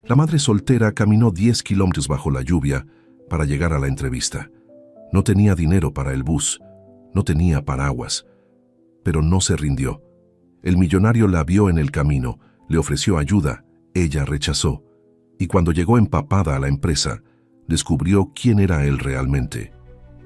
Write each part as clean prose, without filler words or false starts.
La madre soltera caminó 10 kilómetros bajo la lluvia para llegar a la entrevista. No tenía dinero para el bus, no tenía paraguas, pero no se rindió. El millonario la vio en el camino, le ofreció ayuda, ella rechazó, y cuando llegó empapada a la empresa, descubrió quién era él realmente.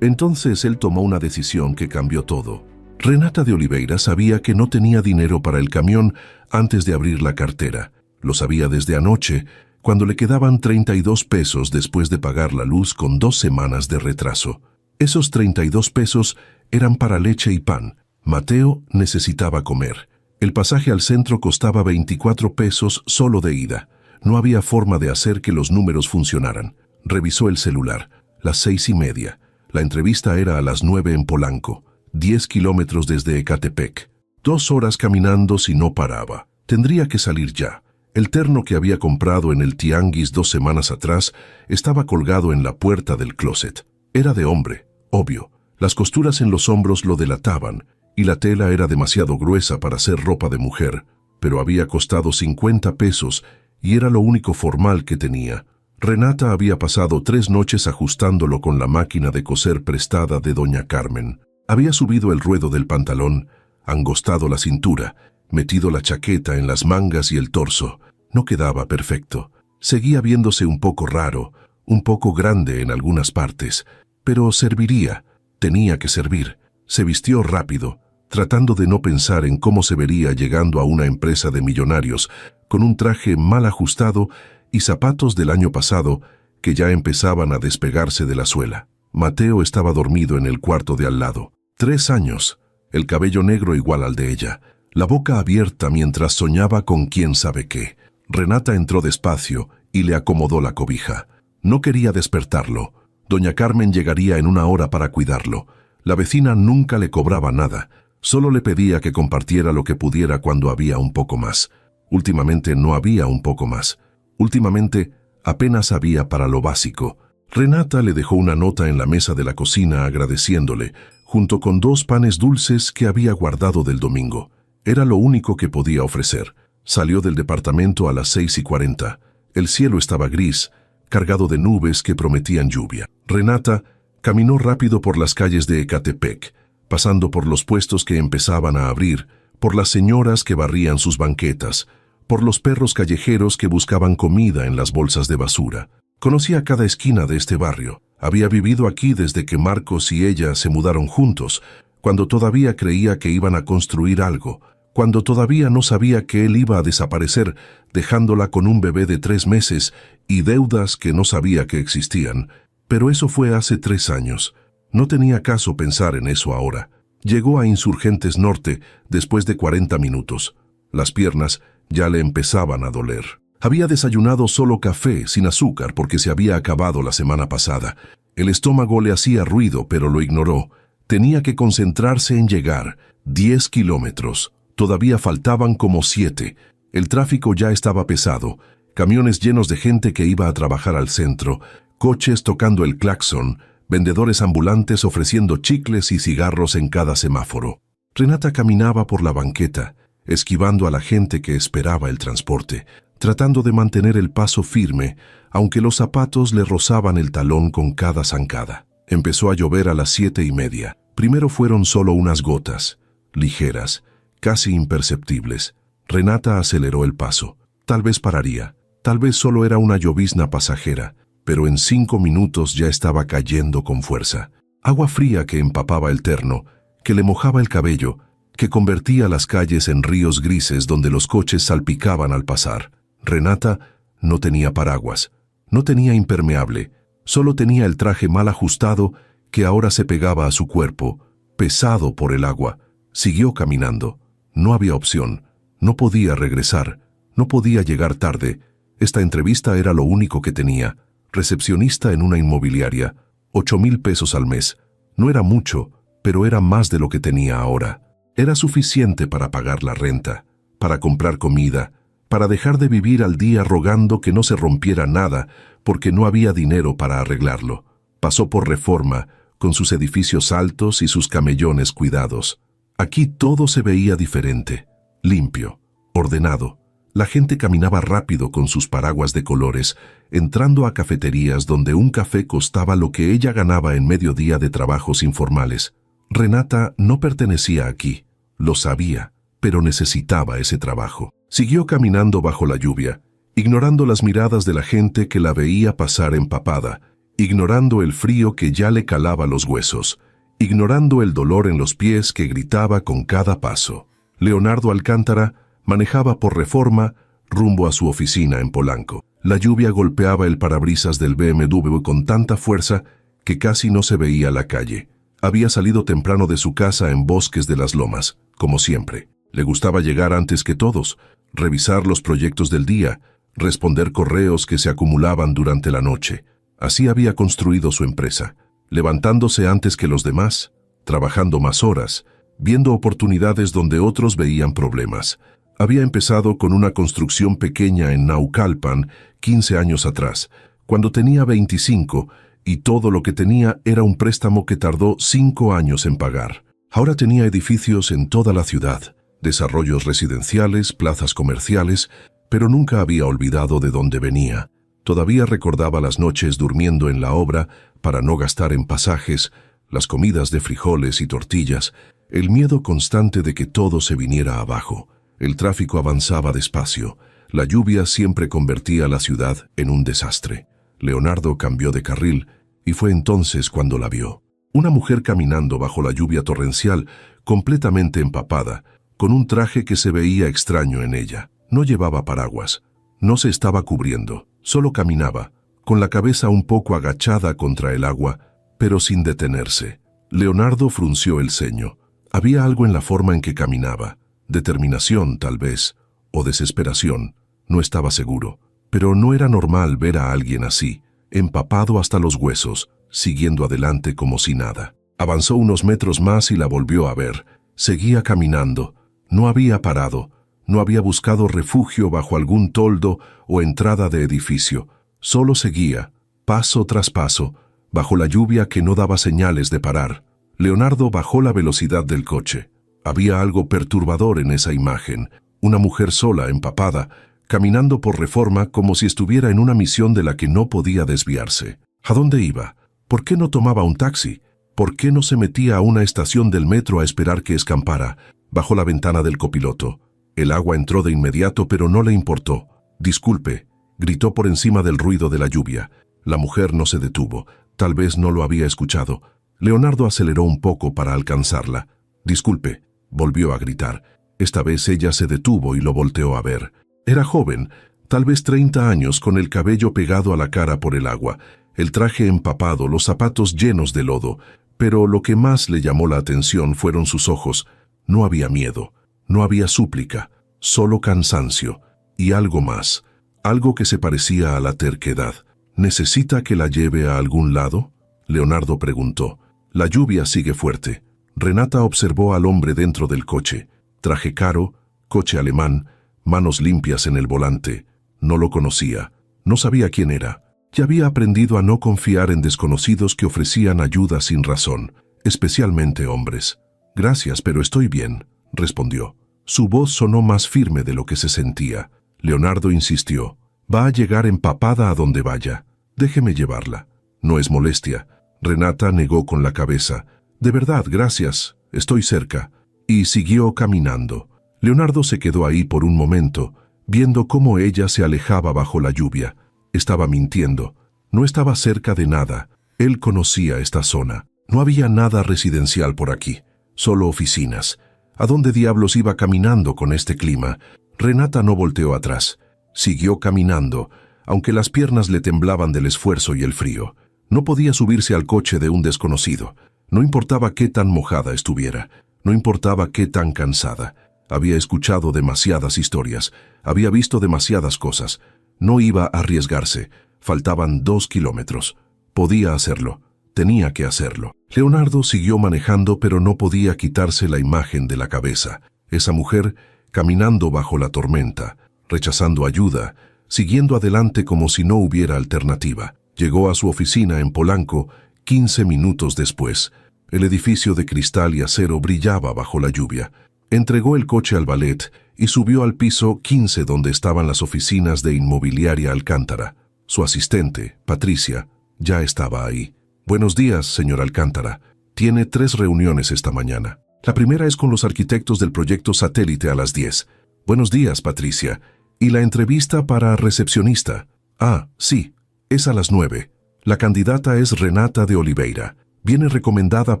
Entonces él tomó una decisión que cambió todo. Renata de Oliveira sabía que no tenía dinero para el camión antes de abrir la cartera. Lo sabía desde anoche, cuando le quedaban 32 pesos después de pagar la luz con 2 semanas de retraso. Esos 32 pesos eran para leche y pan. Mateo necesitaba comer. El pasaje al centro costaba 24 pesos solo de ida. No había forma de hacer que los números funcionaran. Revisó el celular. Las 6:30. La entrevista era a las 9 en Polanco, 10 kilómetros desde Ecatepec. 2 horas caminando si no paraba. Tendría que salir ya. El terno que había comprado en el tianguis 2 semanas atrás estaba colgado en la puerta del closet. Era de hombre, obvio. Las costuras en los hombros lo delataban, y la tela era demasiado gruesa para ser ropa de mujer, pero había costado 50 pesos y era lo único formal que tenía. Renata había pasado 3 noches ajustándolo con la máquina de coser prestada de doña Carmen. Había subido el ruedo del pantalón, angostado la cintura, metido la chaqueta en las mangas y el torso. No quedaba perfecto. Seguía viéndose un poco raro, un poco grande en algunas partes, pero serviría. Tenía que servir. Se vistió rápido, tratando de no pensar en cómo se vería llegando a una empresa de millonarios, con un traje mal ajustado y zapatos del año pasado que ya empezaban a despegarse de la suela. Mateo estaba dormido en el cuarto de al lado. 3 años, el cabello negro igual al de ella, la boca abierta mientras soñaba con quién sabe qué. Renata entró despacio y le acomodó la cobija. No quería despertarlo. Doña Carmen llegaría en 1 hora para cuidarlo. La vecina nunca le cobraba nada, solo le pedía que compartiera lo que pudiera cuando había un poco más. Últimamente no había un poco más. Últimamente apenas había para lo básico. Renata le dejó una nota en la mesa de la cocina agradeciéndole, junto con 2 panes dulces que había guardado del domingo. Era lo único que podía ofrecer. Salió del departamento a las 6:40. El cielo estaba gris, cargado de nubes que prometían lluvia. Renata caminó rápido por las calles de Ecatepec, pasando por los puestos que empezaban a abrir, por las señoras que barrían sus banquetas, por los perros callejeros que buscaban comida en las bolsas de basura. Conocía cada esquina de este barrio. Había vivido aquí desde que Marcos y ella se mudaron juntos, cuando todavía creía que iban a construir algo, cuando todavía no sabía que él iba a desaparecer, dejándola con un bebé de 3 meses y deudas que no sabía que existían. Pero eso fue hace 3 años. No tenía caso pensar en eso ahora. Llegó a Insurgentes Norte después de 40 minutos. Las piernas ya le empezaban a doler. Había desayunado solo café, sin azúcar, porque se había acabado la semana pasada. El estómago le hacía ruido, pero lo ignoró. Tenía que concentrarse en llegar. 10 kilómetros. Todavía faltaban como 7. El tráfico ya estaba pesado. Camiones llenos de gente que iba a trabajar al centro, coches tocando el claxon, vendedores ambulantes ofreciendo chicles y cigarros en cada semáforo. Renata caminaba por la banqueta, esquivando a la gente que esperaba el transporte, tratando de mantener el paso firme, aunque los zapatos le rozaban el talón con cada zancada. Empezó a llover a las 7:30. Primero fueron solo unas gotas, ligeras, casi imperceptibles. Renata aceleró el paso. Tal vez pararía, tal vez solo era una llovizna pasajera, pero en 5 minutos ya estaba cayendo con fuerza. Agua fría que empapaba el terno, que le mojaba el cabello, que convertía las calles en ríos grises donde los coches salpicaban al pasar. Renata no tenía paraguas, no tenía impermeable, solo tenía el traje mal ajustado que ahora se pegaba a su cuerpo, pesado por el agua. Siguió caminando. No había opción. No podía regresar. No podía llegar tarde. Esta entrevista era lo único que tenía. Recepcionista en una inmobiliaria. 8,000 pesos al mes. No era mucho, pero era más de lo que tenía ahora. Era suficiente para pagar la renta, para comprar comida, para dejar de vivir al día rogando que no se rompiera nada porque no había dinero para arreglarlo. Pasó por Reforma, con sus edificios altos y sus camellones cuidados. Aquí todo se veía diferente, limpio, ordenado. La gente caminaba rápido con sus paraguas de colores, entrando a cafeterías donde un café costaba lo que ella ganaba en mediodía de trabajos informales. Renata no pertenecía aquí, lo sabía, pero necesitaba ese trabajo. Siguió caminando bajo la lluvia, ignorando las miradas de la gente que la veía pasar empapada, ignorando el frío que ya le calaba los huesos, ignorando el dolor en los pies que gritaba con cada paso. Leonardo Alcántara manejaba por Reforma rumbo a su oficina en Polanco. La lluvia golpeaba el parabrisas del BMW con tanta fuerza que casi no se veía la calle. Había salido temprano de su casa en Bosques de las Lomas, como siempre. Le gustaba llegar antes que todos, revisar los proyectos del día, responder correos que se acumulaban durante la noche. Así había construido su empresa, levantándose antes que los demás, trabajando más horas, viendo oportunidades donde otros veían problemas. Había empezado con una construcción pequeña en Naucalpan 15 años atrás, cuando tenía 25, y todo lo que tenía era un préstamo que tardó 5 años en pagar. Ahora tenía edificios en toda la ciudad, desarrollos residenciales, plazas comerciales, pero nunca había olvidado de dónde venía. Todavía recordaba las noches durmiendo en la obra para no gastar en pasajes, las comidas de frijoles y tortillas, el miedo constante de que todo se viniera abajo. El tráfico avanzaba despacio. La lluvia siempre convertía la ciudad en un desastre. Leonardo cambió de carril y fue entonces cuando la vio. Una mujer caminando bajo la lluvia torrencial, completamente empapada, con un traje que se veía extraño en ella. No llevaba paraguas, no se estaba cubriendo, solo caminaba, con la cabeza un poco agachada contra el agua, pero sin detenerse. Leonardo frunció el ceño. Había algo en la forma en que caminaba. Determinación, tal vez, o desesperación, no estaba seguro. Pero no era normal ver a alguien así, empapado hasta los huesos, siguiendo adelante como si nada. Avanzó unos metros más y la volvió a ver. Seguía caminando. No había parado. No había buscado refugio bajo algún toldo o entrada de edificio. Solo seguía, paso tras paso, bajo la lluvia que no daba señales de parar. Leonardo bajó la velocidad del coche. Había algo perturbador en esa imagen. Una mujer sola, empapada, caminando por Reforma como si estuviera en una misión de la que no podía desviarse. ¿A dónde iba? ¿Por qué no tomaba un taxi? ¿Por qué no se metía a una estación del metro a esperar que escampara? Bajó la ventana del copiloto. El agua entró de inmediato, pero no le importó. «Disculpe», gritó por encima del ruido de la lluvia. La mujer no se detuvo. Tal vez no lo había escuchado. Leonardo aceleró un poco para alcanzarla. «Disculpe», volvió a gritar. Esta vez ella se detuvo y lo volteó a ver. Era joven, tal vez 30 años, con el cabello pegado a la cara por el agua, el traje empapado, los zapatos llenos de lodo. Pero lo que más le llamó la atención fueron sus ojos. No había miedo, no había súplica, solo cansancio y algo más, algo que se parecía a la terquedad. «¿Necesita que la lleve a algún lado?», Leonardo preguntó. «La lluvia sigue fuerte». Renata observó al hombre dentro del coche. Traje caro, coche alemán, manos limpias en el volante. No lo conocía, no sabía quién era. Ya había aprendido a no confiar en desconocidos que ofrecían ayuda sin razón, especialmente hombres. «Gracias, pero estoy bien», respondió. Su voz sonó más firme de lo que se sentía. Leonardo insistió. «Va a llegar empapada a donde vaya. Déjeme llevarla». «No es molestia». Renata negó con la cabeza. «De verdad, gracias. Estoy cerca». Y siguió caminando. Leonardo se quedó ahí por un momento, viendo cómo ella se alejaba bajo la lluvia. Estaba mintiendo. No estaba cerca de nada. Él conocía esta zona. No había nada residencial por aquí, solo oficinas. ¿A dónde diablos iba caminando con este clima? Renata no volteó atrás. Siguió caminando, aunque las piernas le temblaban del esfuerzo y el frío. No podía subirse al coche de un desconocido. No importaba qué tan mojada estuviera. No importaba qué tan cansada. Había escuchado demasiadas historias. Había visto demasiadas cosas. No iba a arriesgarse. Faltaban 2 kilómetros. Podía hacerlo. Tenía que hacerlo. Leonardo siguió manejando, pero no podía quitarse la imagen de la cabeza. Esa mujer caminando bajo la tormenta, rechazando ayuda, siguiendo adelante como si no hubiera alternativa. Llegó a su oficina en Polanco 15 minutos después. El edificio de cristal y acero brillaba bajo la lluvia. Entregó el coche al valet y subió al piso 15 donde estaban las oficinas de Inmobiliaria Alcántara. Su asistente, Patricia, ya estaba ahí. Buenos días, señor Alcántara. Tiene 3 reuniones esta mañana. La primera es con los arquitectos del proyecto Satélite a las 10. Buenos días, Patricia. ¿Y la entrevista para recepcionista? Ah, sí, es a las 9. La candidata es Renata de Oliveira. Viene recomendada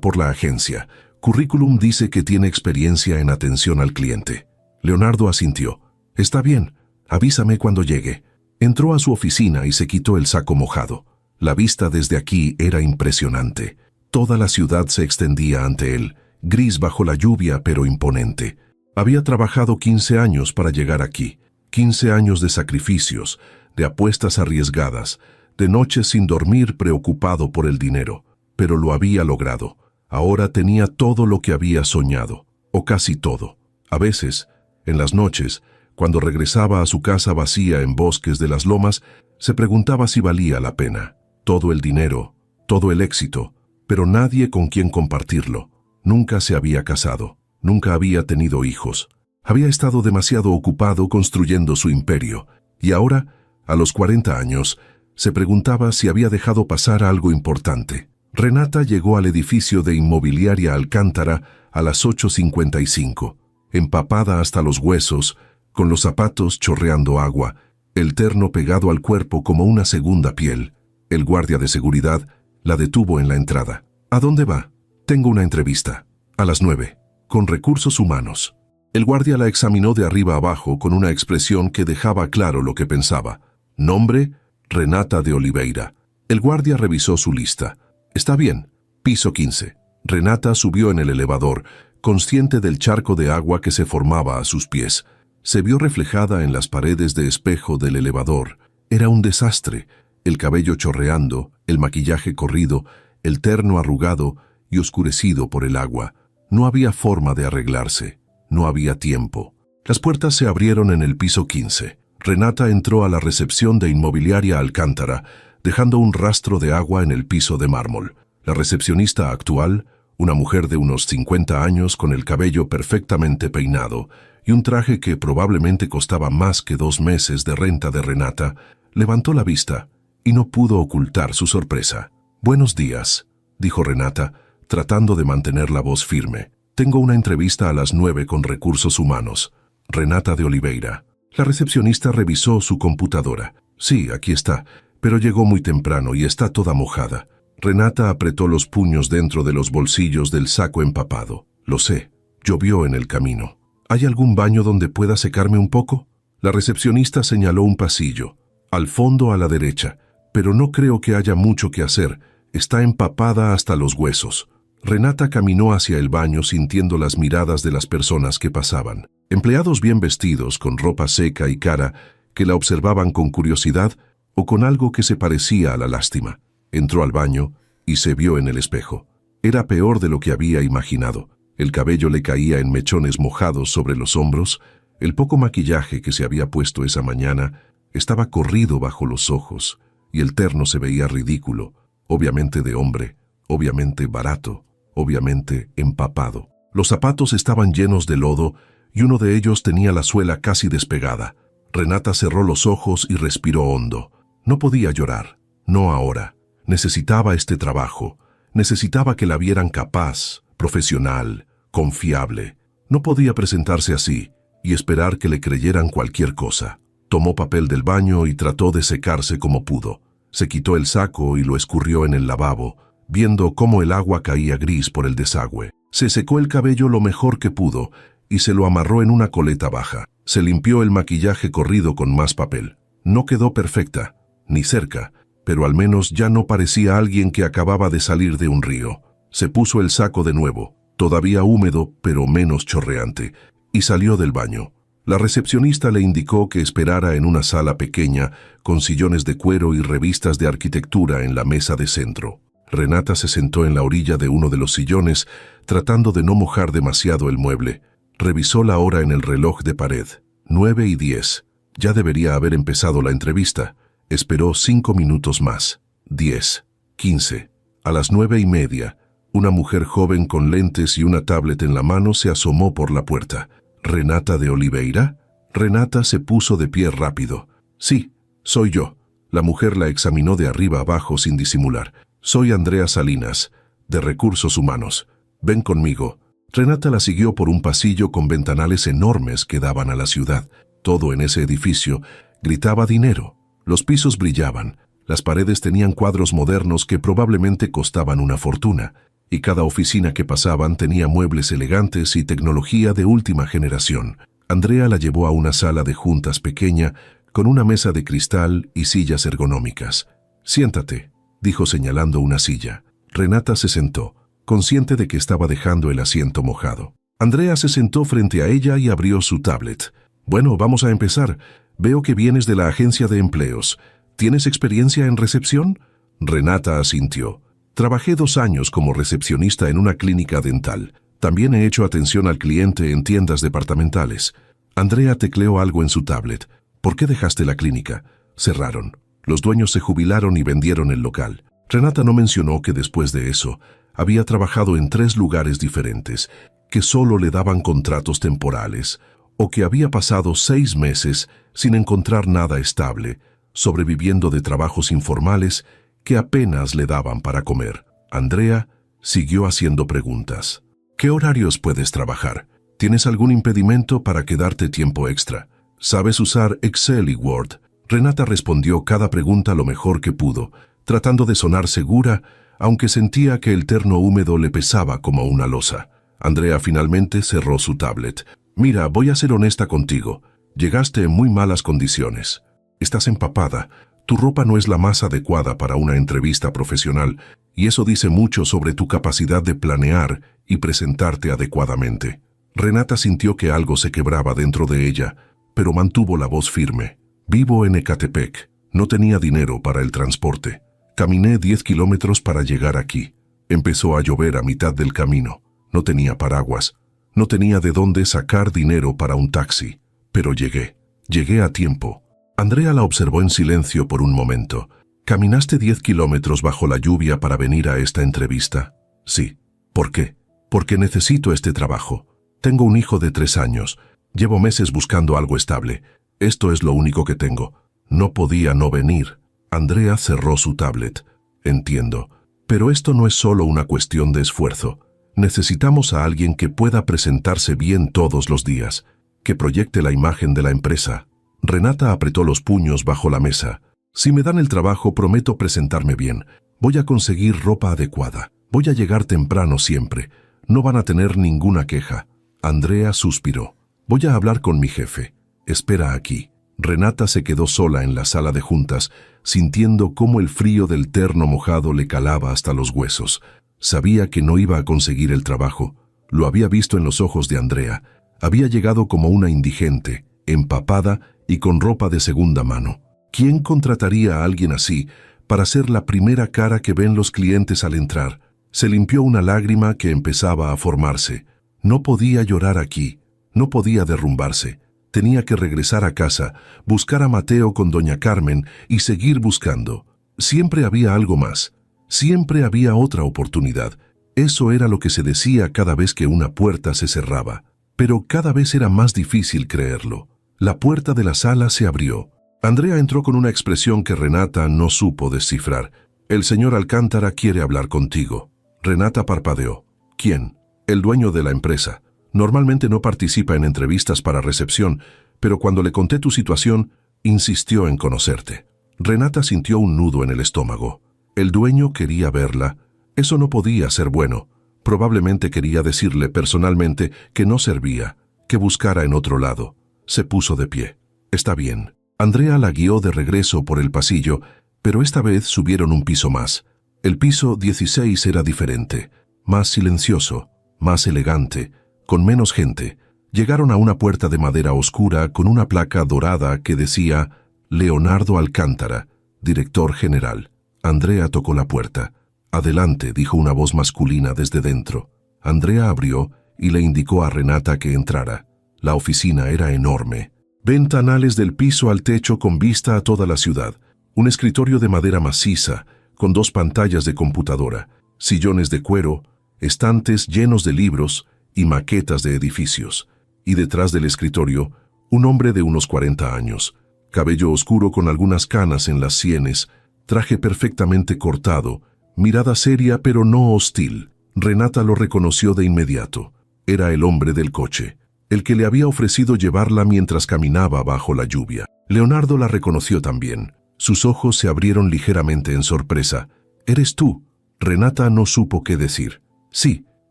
por la agencia. Currículum dice que tiene experiencia en atención al cliente. Leonardo asintió. Está bien, avísame cuando llegue. Entró a su oficina y se quitó el saco mojado. La vista desde aquí era impresionante. Toda la ciudad se extendía ante él, gris bajo la lluvia pero imponente. Había trabajado 15 años para llegar aquí. 15 años de sacrificios, de apuestas arriesgadas, de noches sin dormir preocupado por el dinero. Pero lo había logrado. Ahora tenía todo lo que había soñado, o casi todo. A veces, en las noches, cuando regresaba a su casa vacía en Bosques de las Lomas, se preguntaba si valía la pena. Todo el dinero, todo el éxito, pero nadie con quien compartirlo. Nunca se había casado, nunca había tenido hijos. Había estado demasiado ocupado construyendo su imperio, y ahora, a los 40 años, se preguntaba si había dejado pasar algo importante. Renata llegó al edificio de Inmobiliaria Alcántara a las 8:55, empapada hasta los huesos, con los zapatos chorreando agua, el terno pegado al cuerpo como una segunda piel. El guardia de seguridad la detuvo en la entrada. ¿A dónde va? Tengo una entrevista. A las 9, con recursos humanos. El guardia la examinó de arriba abajo con una expresión que dejaba claro lo que pensaba. Nombre, Renata de Oliveira. El guardia revisó su lista. Está bien, piso 15. Renata subió en el elevador, consciente del charco de agua que se formaba a sus pies. Se vio reflejada en las paredes de espejo del elevador. Era un desastre. El cabello chorreando, el maquillaje corrido, el terno arrugado y oscurecido por el agua. No había forma de arreglarse. No había tiempo. Las puertas se abrieron en el piso 15. Renata entró a la recepción de Inmobiliaria Alcántara, dejando un rastro de agua en el piso de mármol. La recepcionista actual, una mujer de unos 50 años con el cabello perfectamente peinado y un traje que probablemente costaba más que 2 meses de renta de Renata, levantó la vista y no pudo ocultar su sorpresa. «Buenos días», dijo Renata, tratando de mantener la voz firme. «Tengo una entrevista a las 9 con recursos humanos. Renata de Oliveira». La recepcionista revisó su computadora. «Sí, aquí está, pero llegó muy temprano y está toda mojada». Renata apretó los puños dentro de los bolsillos del saco empapado. «Lo sé, llovió en el camino. ¿Hay algún baño donde pueda secarme un poco?» La recepcionista señaló un pasillo. «Al fondo a la derecha, pero no creo que haya mucho que hacer. Está empapada hasta los huesos». Renata caminó hacia el baño sintiendo las miradas de las personas que pasaban. Empleados bien vestidos, con ropa seca y cara, que la observaban con curiosidad o con algo que se parecía a la lástima. Entró al baño y se vio en el espejo. Era peor de lo que había imaginado. El cabello le caía en mechones mojados sobre los hombros, el poco maquillaje que se había puesto esa mañana estaba corrido bajo los ojos, y el terno se veía ridículo, obviamente de hombre, obviamente barato, obviamente empapado. Los zapatos estaban llenos de lodo y uno de ellos tenía la suela casi despegada. Renata cerró los ojos y respiró hondo. No podía llorar, no ahora. Necesitaba este trabajo, necesitaba que la vieran capaz, profesional, confiable. No podía presentarse así y esperar que le creyeran cualquier cosa. Tomó papel del baño y trató de secarse como pudo. Se quitó el saco y lo escurrió en el lavabo, viendo cómo el agua caía gris por el desagüe. Se secó el cabello lo mejor que pudo y se lo amarró en una coleta baja. Se limpió el maquillaje corrido con más papel. No quedó perfecta, ni cerca, pero al menos ya no parecía alguien que acababa de salir de un río. Se puso el saco de nuevo, todavía húmedo pero menos chorreante, y salió del baño. La recepcionista le indicó que esperara en una sala pequeña, con sillones de cuero y revistas de arquitectura en la mesa de centro. Renata se sentó en la orilla de uno de los sillones, tratando de no mojar demasiado el mueble. Revisó la hora en el reloj de pared. 9:10. Ya debería haber empezado la entrevista. Esperó 5 minutos más. 10, 15. A las 9:30, una mujer joven con lentes y una tablet en la mano se asomó por la puerta. ¿Renata de Oliveira? Renata se puso de pie rápido. Sí, soy yo. La mujer la examinó de arriba abajo sin disimular. Soy Andrea Salinas, de Recursos Humanos. Ven conmigo. Renata la siguió por un pasillo con ventanales enormes que daban a la ciudad. Todo en ese edificio gritaba dinero. Los pisos brillaban. Las paredes tenían cuadros modernos que probablemente costaban una fortuna. Y cada oficina que pasaban tenía muebles elegantes y tecnología de última generación. Andrea la llevó a una sala de juntas pequeña, con una mesa de cristal y sillas ergonómicas. Siéntate, dijo señalando una silla. Renata se sentó, consciente de que estaba dejando el asiento mojado. Andrea se sentó frente a ella y abrió su tablet. Bueno, vamos a empezar. Veo que vienes de la agencia de empleos. ¿Tienes experiencia en recepción? Renata asintió. Trabajé 2 años como recepcionista en una clínica dental. También he hecho atención al cliente en tiendas departamentales. Andrea tecleó algo en su tablet. ¿Por qué dejaste la clínica? Cerraron. Los dueños se jubilaron y vendieron el local. Renata no mencionó que después de eso había trabajado en 3 lugares diferentes, que solo le daban contratos temporales, o que había pasado 6 meses sin encontrar nada estable, sobreviviendo de trabajos informales que apenas le daban para comer. Andrea siguió haciendo preguntas. ¿Qué horarios puedes trabajar? ¿Tienes algún impedimento para quedarte tiempo extra? ¿Sabes usar Excel y Word? Renata respondió cada pregunta lo mejor que pudo, tratando de sonar segura, aunque sentía que el terno húmedo le pesaba como una losa. Andrea finalmente cerró su tablet. Mira, voy a ser honesta contigo. Llegaste en muy malas condiciones. Estás empapada. Tu ropa no es la más adecuada para una entrevista profesional, y eso dice mucho sobre tu capacidad de planear y presentarte adecuadamente. Renata sintió que algo se quebraba dentro de ella, pero mantuvo la voz firme. Vivo en Ecatepec. No tenía dinero para el transporte. Caminé 10 kilómetros para llegar aquí. Empezó a llover a mitad del camino. No tenía paraguas. No tenía de dónde sacar dinero para un taxi. Pero llegué. Llegué a tiempo. Andrea la observó en silencio por un momento. ¿Caminaste 10 kilómetros bajo la lluvia para venir a esta entrevista? Sí. ¿Por qué? Porque necesito este trabajo. Tengo un hijo de 3 años. Llevo meses buscando algo estable. Esto es lo único que tengo. No podía no venir. Andrea cerró su tablet. Entiendo. Pero esto no es solo una cuestión de esfuerzo. Necesitamos a alguien que pueda presentarse bien todos los días, que proyecte la imagen de la empresa. Renata apretó los puños bajo la mesa. Si me dan el trabajo, prometo presentarme bien. Voy a conseguir ropa adecuada. Voy a llegar temprano siempre. No van a tener ninguna queja. Andrea suspiró. Voy a hablar con mi jefe. Espera aquí. Renata se quedó sola en la sala de juntas, sintiendo cómo el frío del terno mojado le calaba hasta los huesos. Sabía que no iba a conseguir el trabajo. Lo había visto en los ojos de Andrea. Había llegado como una indigente, empapada y con ropa de segunda mano. ¿Quién contrataría a alguien así para ser la primera cara que ven los clientes al entrar? Se limpió una lágrima que empezaba a formarse. No podía llorar aquí. No podía derrumbarse. Tenía que regresar a casa, buscar a Mateo con doña Carmen y seguir buscando. Siempre había algo más. Siempre había otra oportunidad. Eso era lo que se decía cada vez que una puerta se cerraba. Pero cada vez era más difícil creerlo. La puerta de la sala se abrió. Andrea entró con una expresión que Renata no supo descifrar. El señor Alcántara quiere hablar contigo. Renata parpadeó. ¿Quién? El dueño de la empresa. Normalmente no participa en entrevistas para recepción, pero cuando le conté tu situación, insistió en conocerte. Renata sintió un nudo en el estómago. El dueño quería verla. Eso no podía ser bueno. Probablemente quería decirle personalmente que no servía, que buscara en otro lado. Se puso de pie. Está bien. Andrea la guió de regreso por el pasillo, pero esta vez subieron un piso más. El piso 16 era diferente, más silencioso, más elegante, con menos gente. Llegaron a una puerta de madera oscura con una placa dorada que decía Leonardo Alcántara, director general. Andrea tocó la puerta. Adelante, dijo una voz masculina desde dentro. Andrea abrió y le indicó a Renata que entrara. La oficina era enorme. Ventanales del piso al techo con vista a toda la ciudad. Un escritorio de madera maciza, con 2 pantallas de computadora, sillones de cuero, estantes llenos de libros y maquetas de edificios. y detrás del escritorio, un hombre de unos 40 años, cabello oscuro con algunas canas en las sienes, traje perfectamente cortado, mirada seria pero no hostil. Renata lo reconoció de inmediato. Era el hombre del coche, el que le había ofrecido llevarla mientras caminaba bajo la lluvia. Leonardo la reconoció también. Sus ojos se abrieron ligeramente en sorpresa. «¿Eres tú?» Renata no supo qué decir. «Sí».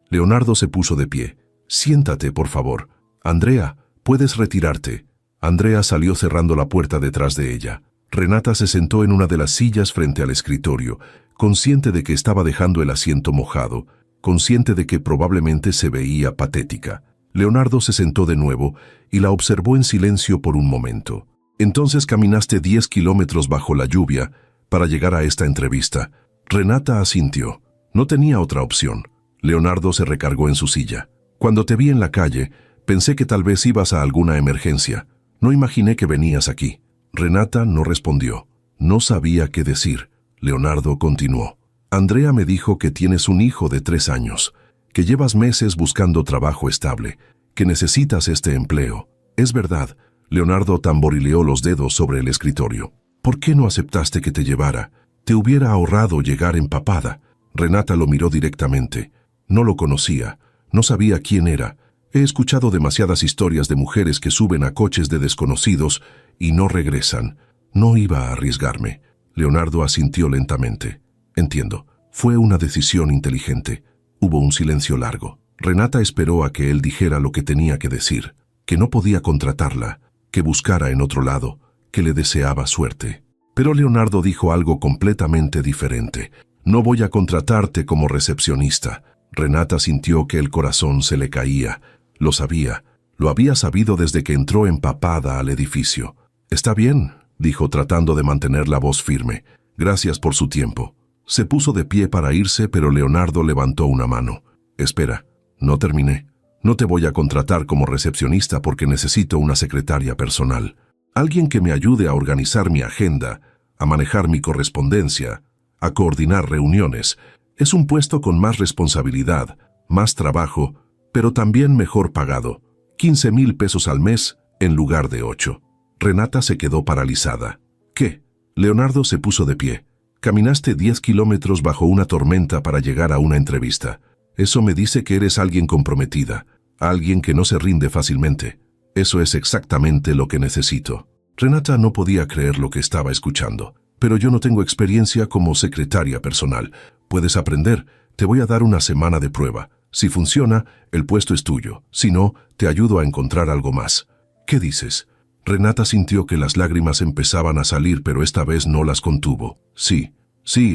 Leonardo se puso de pie. «Siéntate, por favor. Andrea, puedes retirarte». Andrea salió cerrando la puerta detrás de ella. Renata se sentó en una de las sillas frente al escritorio, consciente de que estaba dejando el asiento mojado, consciente de que probablemente se veía patética. Leonardo se sentó de nuevo y la observó en silencio por un momento. «Entonces caminaste 10 kilómetros bajo la lluvia para llegar a esta entrevista». Renata asintió. No tenía otra opción. Leonardo se recargó en su silla. «Cuando te vi en la calle, pensé que tal vez ibas a alguna emergencia. No imaginé que venías aquí». Renata no respondió. No sabía qué decir. Leonardo continuó. «Andrea me dijo que tienes un hijo de 3 años, que llevas meses buscando trabajo estable, que necesitas este empleo. ¿Es verdad?» Leonardo tamborileó los dedos sobre el escritorio. «¿Por qué no aceptaste que te llevara? Te hubiera ahorrado llegar empapada». Renata lo miró directamente. No lo conocía, no sabía quién era. He escuchado demasiadas historias de mujeres que suben a coches de desconocidos y no regresan. No iba a arriesgarme. Leonardo asintió lentamente. «Entiendo. Fue una decisión inteligente». Hubo un silencio largo. Renata esperó a que él dijera lo que tenía que decir, que no podía contratarla, que buscara en otro lado, que le deseaba suerte. Pero Leonardo dijo algo completamente diferente. «No voy a contratarte como recepcionista». Renata sintió que el corazón se le caía. Lo sabía. Lo había sabido desde que entró empapada al edificio. «Está bien», dijo tratando de mantener la voz firme. «Gracias por su tiempo». Se puso de pie para irse, pero Leonardo levantó una mano. «Espera, no terminé. No te voy a contratar como recepcionista porque necesito una secretaria personal. Alguien que me ayude a organizar mi agenda, a manejar mi correspondencia, a coordinar reuniones. Es un puesto con más responsabilidad, más trabajo, pero también mejor pagado. 15,000 pesos al mes en lugar de 8. Renata se quedó paralizada. «¿Qué?» Leonardo se puso de pie. «Caminaste 10 kilómetros bajo una tormenta para llegar a una entrevista. Eso me dice que eres alguien comprometida, alguien que no se rinde fácilmente. Eso es exactamente lo que necesito». Renata no podía creer lo que estaba escuchando. «Pero yo no tengo experiencia como secretaria personal. Puedes aprender. Te voy a dar una semana de prueba. Si funciona, el puesto es tuyo. Si no, te ayudo a encontrar algo más». «¿Qué dices?» Renata sintió que las lágrimas empezaban a salir, pero esta vez no las contuvo. Sí,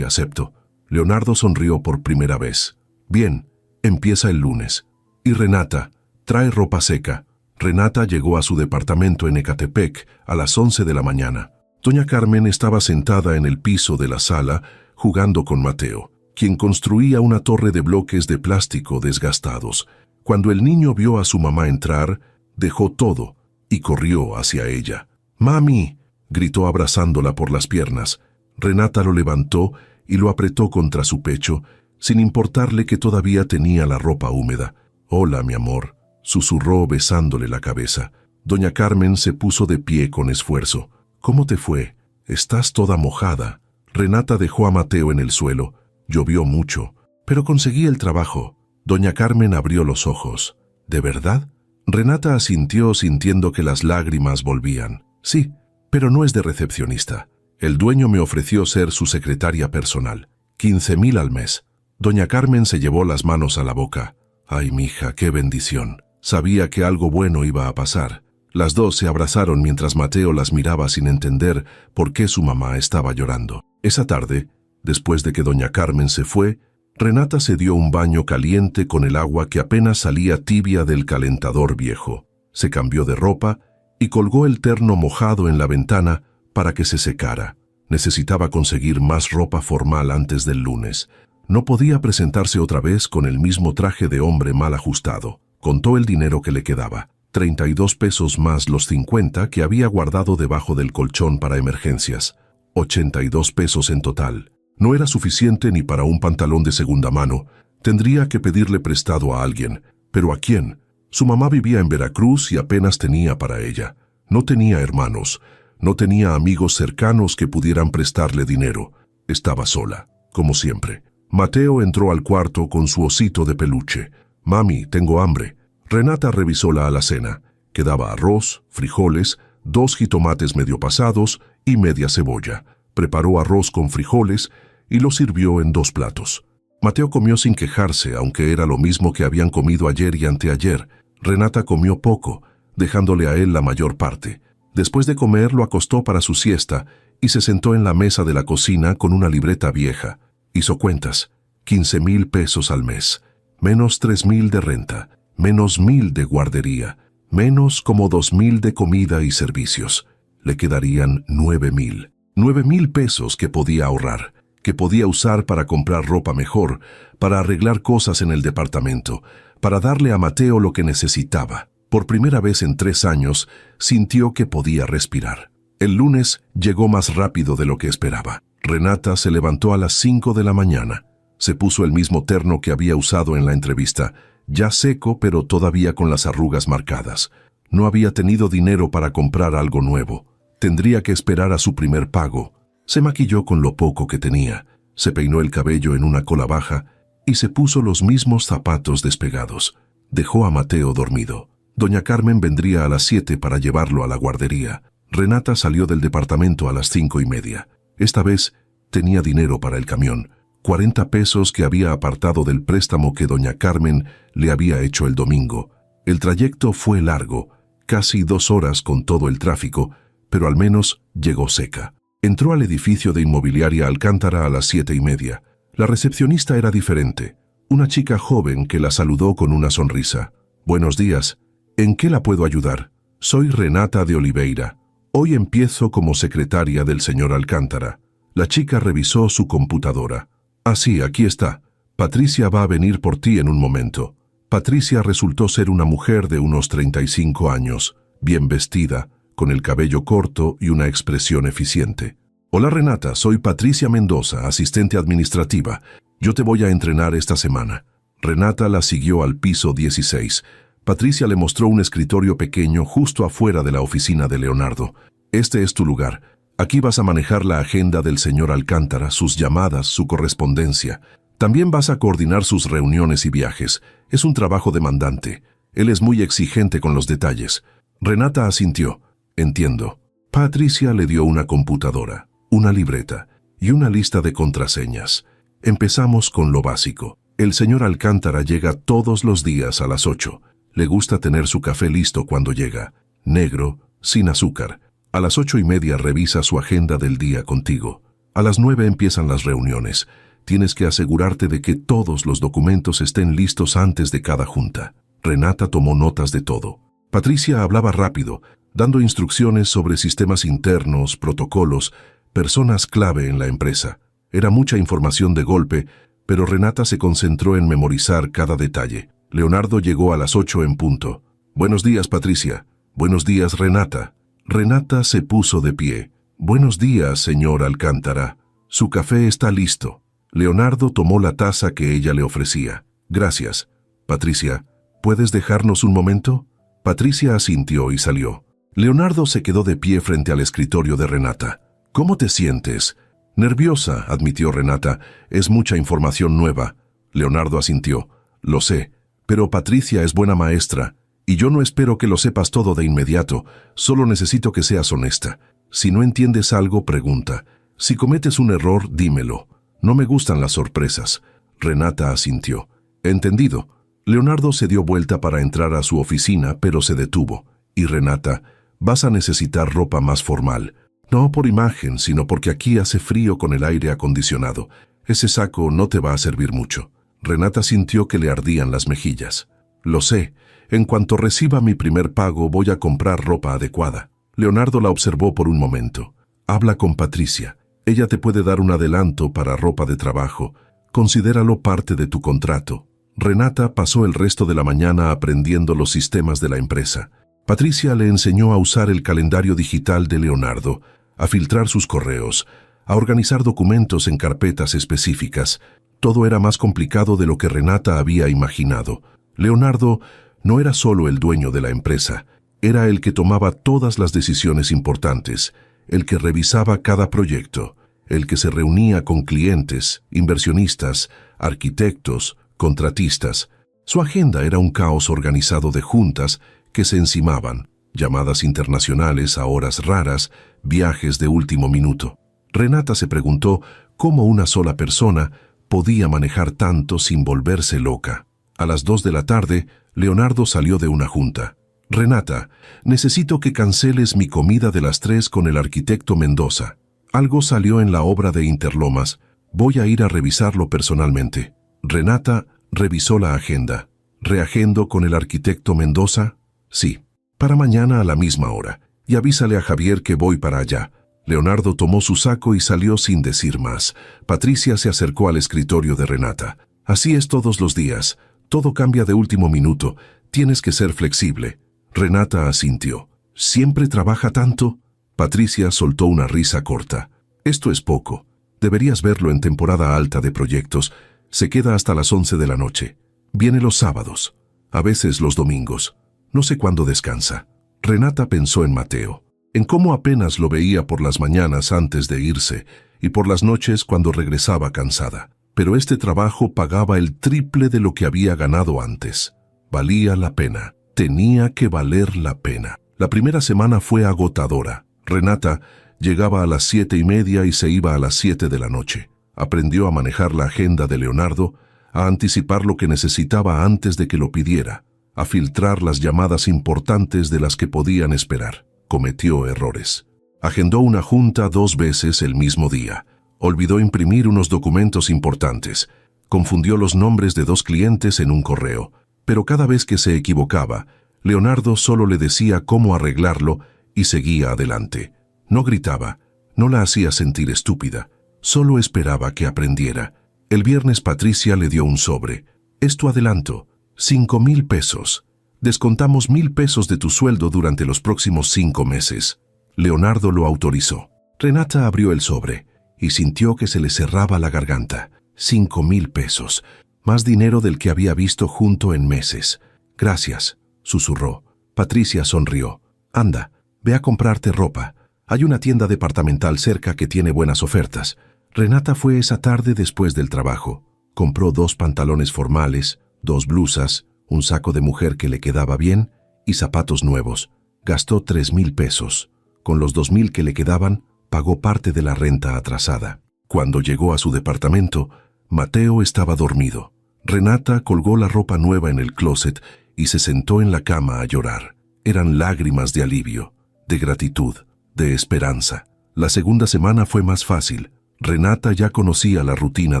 acepto». Leonardo sonrió por primera vez. «Bien, empieza el lunes. Y Renata, trae ropa seca». Renata llegó a su departamento en Ecatepec a las 11 de la mañana. Doña Carmen estaba sentada en el piso de la sala jugando con Mateo, quien construía una torre de bloques de plástico desgastados. Cuando el niño vio a su mamá entrar, dejó todo y corrió hacia ella. «¡Mami!», gritó abrazándola por las piernas. Renata lo levantó y lo apretó contra su pecho, sin importarle que todavía tenía la ropa húmeda. «Hola, mi amor», susurró besándole la cabeza. Doña Carmen se puso de pie con esfuerzo. «¿Cómo te fue? Estás toda mojada». Renata dejó a Mateo en el suelo. Llovió mucho, pero conseguí el trabajo. Doña Carmen abrió los ojos. «¿De verdad?» Renata asintió sintiendo que las lágrimas volvían. «Sí, pero no es de recepcionista. El dueño me ofreció ser su secretaria personal. 15,000 al mes». Doña Carmen se llevó las manos a la boca. «Ay, mija, qué bendición». Sabía que algo bueno iba a pasar. Las dos se abrazaron mientras Mateo las miraba sin entender por qué su mamá estaba llorando. Esa tarde, después de que doña Carmen se fue, Renata se dio un baño caliente con el agua que apenas salía tibia del calentador viejo. Se cambió de ropa y colgó el terno mojado en la ventana para que se secara. Necesitaba conseguir más ropa formal antes del lunes. No podía presentarse otra vez con el mismo traje de hombre mal ajustado. Contó el dinero que le quedaba, 32 pesos más los 50 que había guardado debajo del colchón para emergencias. 82 pesos en total. No era suficiente ni para un pantalón de segunda mano. Tendría que pedirle prestado a alguien. ¿Pero a quién? Su mamá vivía en Veracruz y apenas tenía para ella. No tenía hermanos, no tenía amigos cercanos que pudieran prestarle dinero. Estaba sola, como siempre. Mateo entró al cuarto con su osito de peluche. «Mami, tengo hambre». Renata revisó la alacena. Quedaba arroz, frijoles, 2 jitomates medio pasados y media cebolla. Preparó arroz con frijoles y lo sirvió en 2 platos. Mateo comió sin quejarse, aunque era lo mismo que habían comido ayer y anteayer. Renata comió poco, dejándole a él la mayor parte. Después de comer, lo acostó para su siesta y se sentó en la mesa de la cocina con una libreta vieja. Hizo cuentas: 15,000 pesos al mes, menos 3,000 de renta, menos 1,000 de guardería, menos como 2,000 de comida y servicios. Le quedarían 9,000. 9,000 pesos que podía ahorrar, que podía usar para comprar ropa mejor, para arreglar cosas en el departamento, para darle a Mateo lo que necesitaba. Por primera vez en 3 años, sintió que podía respirar. El lunes llegó más rápido de lo que esperaba. Renata se levantó a las 5 de la mañana. Se puso el mismo terno que había usado en la entrevista, ya seco pero todavía con las arrugas marcadas. No había tenido dinero para comprar algo nuevo. Tendría que esperar a su primer pago. Se maquilló con lo poco que tenía, se peinó el cabello en una cola baja y se puso los mismos zapatos despegados. Dejó a Mateo dormido. Doña Carmen vendría a las 7 para llevarlo a la guardería. Renata salió del departamento a las 5:30. Esta vez tenía dinero para el camión, 40 pesos que había apartado del préstamo que doña Carmen le había hecho el domingo. El trayecto fue largo, casi 2 horas con todo el tráfico, pero al menos llegó seca. Entró al edificio de Inmobiliaria Alcántara a las 7:30. La recepcionista era diferente, una chica joven que la saludó con una sonrisa. «Buenos días. ¿En qué la puedo ayudar? Soy Renata de Oliveira. Hoy empiezo como secretaria del señor Alcántara». La chica revisó su computadora. «Ah, sí, aquí está. Patricia va a venir por ti en un momento». Patricia resultó ser una mujer de unos 35 años, bien vestida, con el cabello corto y una expresión eficiente. «Hola Renata, soy Patricia Mendoza, asistente administrativa. Yo te voy a entrenar esta semana». Renata la siguió al piso 16. Patricia le mostró un escritorio pequeño justo afuera de la oficina de Leonardo. «Este es tu lugar. Aquí vas a manejar la agenda del señor Alcántara, sus llamadas, su correspondencia. También vas a coordinar sus reuniones y viajes. Es un trabajo demandante. Él es muy exigente con los detalles». Renata asintió. «Entiendo». Patricia le dio una computadora, una libreta y una lista de contraseñas. Empezamos con lo básico. El señor Alcántara llega todos los días a las 8. Le gusta tener su café listo cuando llega, negro, sin azúcar. A las 8:30 revisa su agenda del día contigo. A las 9 empiezan las reuniones. Tienes que asegurarte de que todos los documentos estén listos antes de cada junta. Renata tomó notas de todo. Patricia hablaba rápido, dando instrucciones sobre sistemas internos, protocolos, personas clave en la empresa. Era mucha información de golpe, pero Renata se concentró en memorizar cada detalle. Leonardo llegó a las 8 en punto. «Buenos días, Patricia». «Buenos días, Renata». Renata se puso de pie. «Buenos días, señor Alcántara. Su café está listo». Leonardo tomó la taza que ella le ofrecía. «Gracias. Patricia, ¿puedes dejarnos un momento?» Patricia asintió y salió. Leonardo se quedó de pie frente al escritorio de Renata. «¿Cómo te sientes?» «Nerviosa», admitió Renata. «Es mucha información nueva». Leonardo asintió. «Lo sé, pero Patricia es buena maestra. Y yo no espero que lo sepas todo de inmediato, solo necesito que seas honesta. Si no entiendes algo, pregunta. Si cometes un error, dímelo. No me gustan las sorpresas». Renata asintió. «Entendido». Leonardo se dio vuelta para entrar a su oficina, pero se detuvo. «Y Renata, vas a necesitar ropa más formal. No por imagen, sino porque aquí hace frío con el aire acondicionado. Ese saco no te va a servir mucho». Renata sintió que le ardían las mejillas. «Lo sé. En cuanto reciba mi primer pago, voy a comprar ropa adecuada». Leonardo la observó por un momento. «Habla con Patricia. Ella te puede dar un adelanto para ropa de trabajo. Considéralo parte de tu contrato». Renata pasó el resto de la mañana aprendiendo los sistemas de la empresa. Patricia le enseñó a usar el calendario digital de Leonardo, a filtrar sus correos, a organizar documentos en carpetas específicas. Todo era más complicado de lo que Renata había imaginado. Leonardo No era solo el dueño de la empresa, era el que tomaba todas las decisiones importantes, el que revisaba cada proyecto, el que se reunía con clientes, inversionistas, arquitectos, contratistas. Su agenda era un caos organizado de juntas que se encimaban, llamadas internacionales a horas raras, viajes de último minuto. Renata se preguntó cómo una sola persona podía manejar tanto sin volverse loca. A las 2 de la tarde, Leonardo salió de una junta. «Renata, necesito que canceles mi comida de las 3 con el arquitecto Mendoza. Algo salió en la obra de Interlomas. Voy a ir a revisarlo personalmente». Renata revisó la agenda. «¿Reagendo con el arquitecto Mendoza?» «Sí. Para mañana a la misma hora. Y avísale a Javier que voy para allá». Leonardo tomó su saco y salió sin decir más. Patricia se acercó al escritorio de Renata. «Así es todos los días. Todo cambia de último minuto. Tienes que ser flexible». Renata asintió. «¿Siempre trabaja tanto?» Patricia soltó una risa corta. «Esto es poco. Deberías verlo en temporada alta de proyectos. Se queda hasta las 11 de la noche. Viene los sábados. A veces los domingos. No sé cuándo descansa». Renata pensó en Mateo, en cómo apenas lo veía por las mañanas antes de irse y por las noches cuando regresaba cansada. Pero este trabajo pagaba el triple de lo que había ganado antes. Valía la pena. Tenía que valer la pena. La primera semana fue agotadora. Renata llegaba a las 7:30 y se iba a las 7 de la noche. Aprendió a manejar la agenda de Leonardo, a anticipar lo que necesitaba antes de que lo pidiera, a filtrar las llamadas importantes de las que podían esperar. Cometió errores. Agendó una junta 2 veces el mismo día. Olvidó imprimir unos documentos importantes. Confundió los nombres de 2 clientes en un correo. Pero cada vez que se equivocaba, Leonardo solo le decía cómo arreglarlo y seguía adelante. No gritaba, no la hacía sentir estúpida, solo esperaba que aprendiera. El viernes Patricia le dio un sobre. «Es tu adelanto, 5,000 pesos. Descontamos 1,000 pesos de tu sueldo durante los próximos 5 meses». Leonardo lo autorizó. Renata abrió el sobre y sintió que se le cerraba la garganta. 5,000 pesos. Más dinero del que había visto junto en meses. «Gracias», susurró. Patricia sonrió. «Anda, ve a comprarte ropa. Hay una tienda departamental cerca que tiene buenas ofertas». Renata fue esa tarde después del trabajo. Compró 2 pantalones formales, 2 blusas, un saco de mujer que le quedaba bien y zapatos nuevos. Gastó 3,000 pesos. Con los 2,000 que le quedaban, pagó parte de la renta atrasada. Cuando llegó a su departamento, Mateo estaba dormido. Renata colgó la ropa nueva en el closet y se sentó en la cama a llorar. Eran lágrimas de alivio, de gratitud, de esperanza. La segunda semana fue más fácil. Renata ya conocía la rutina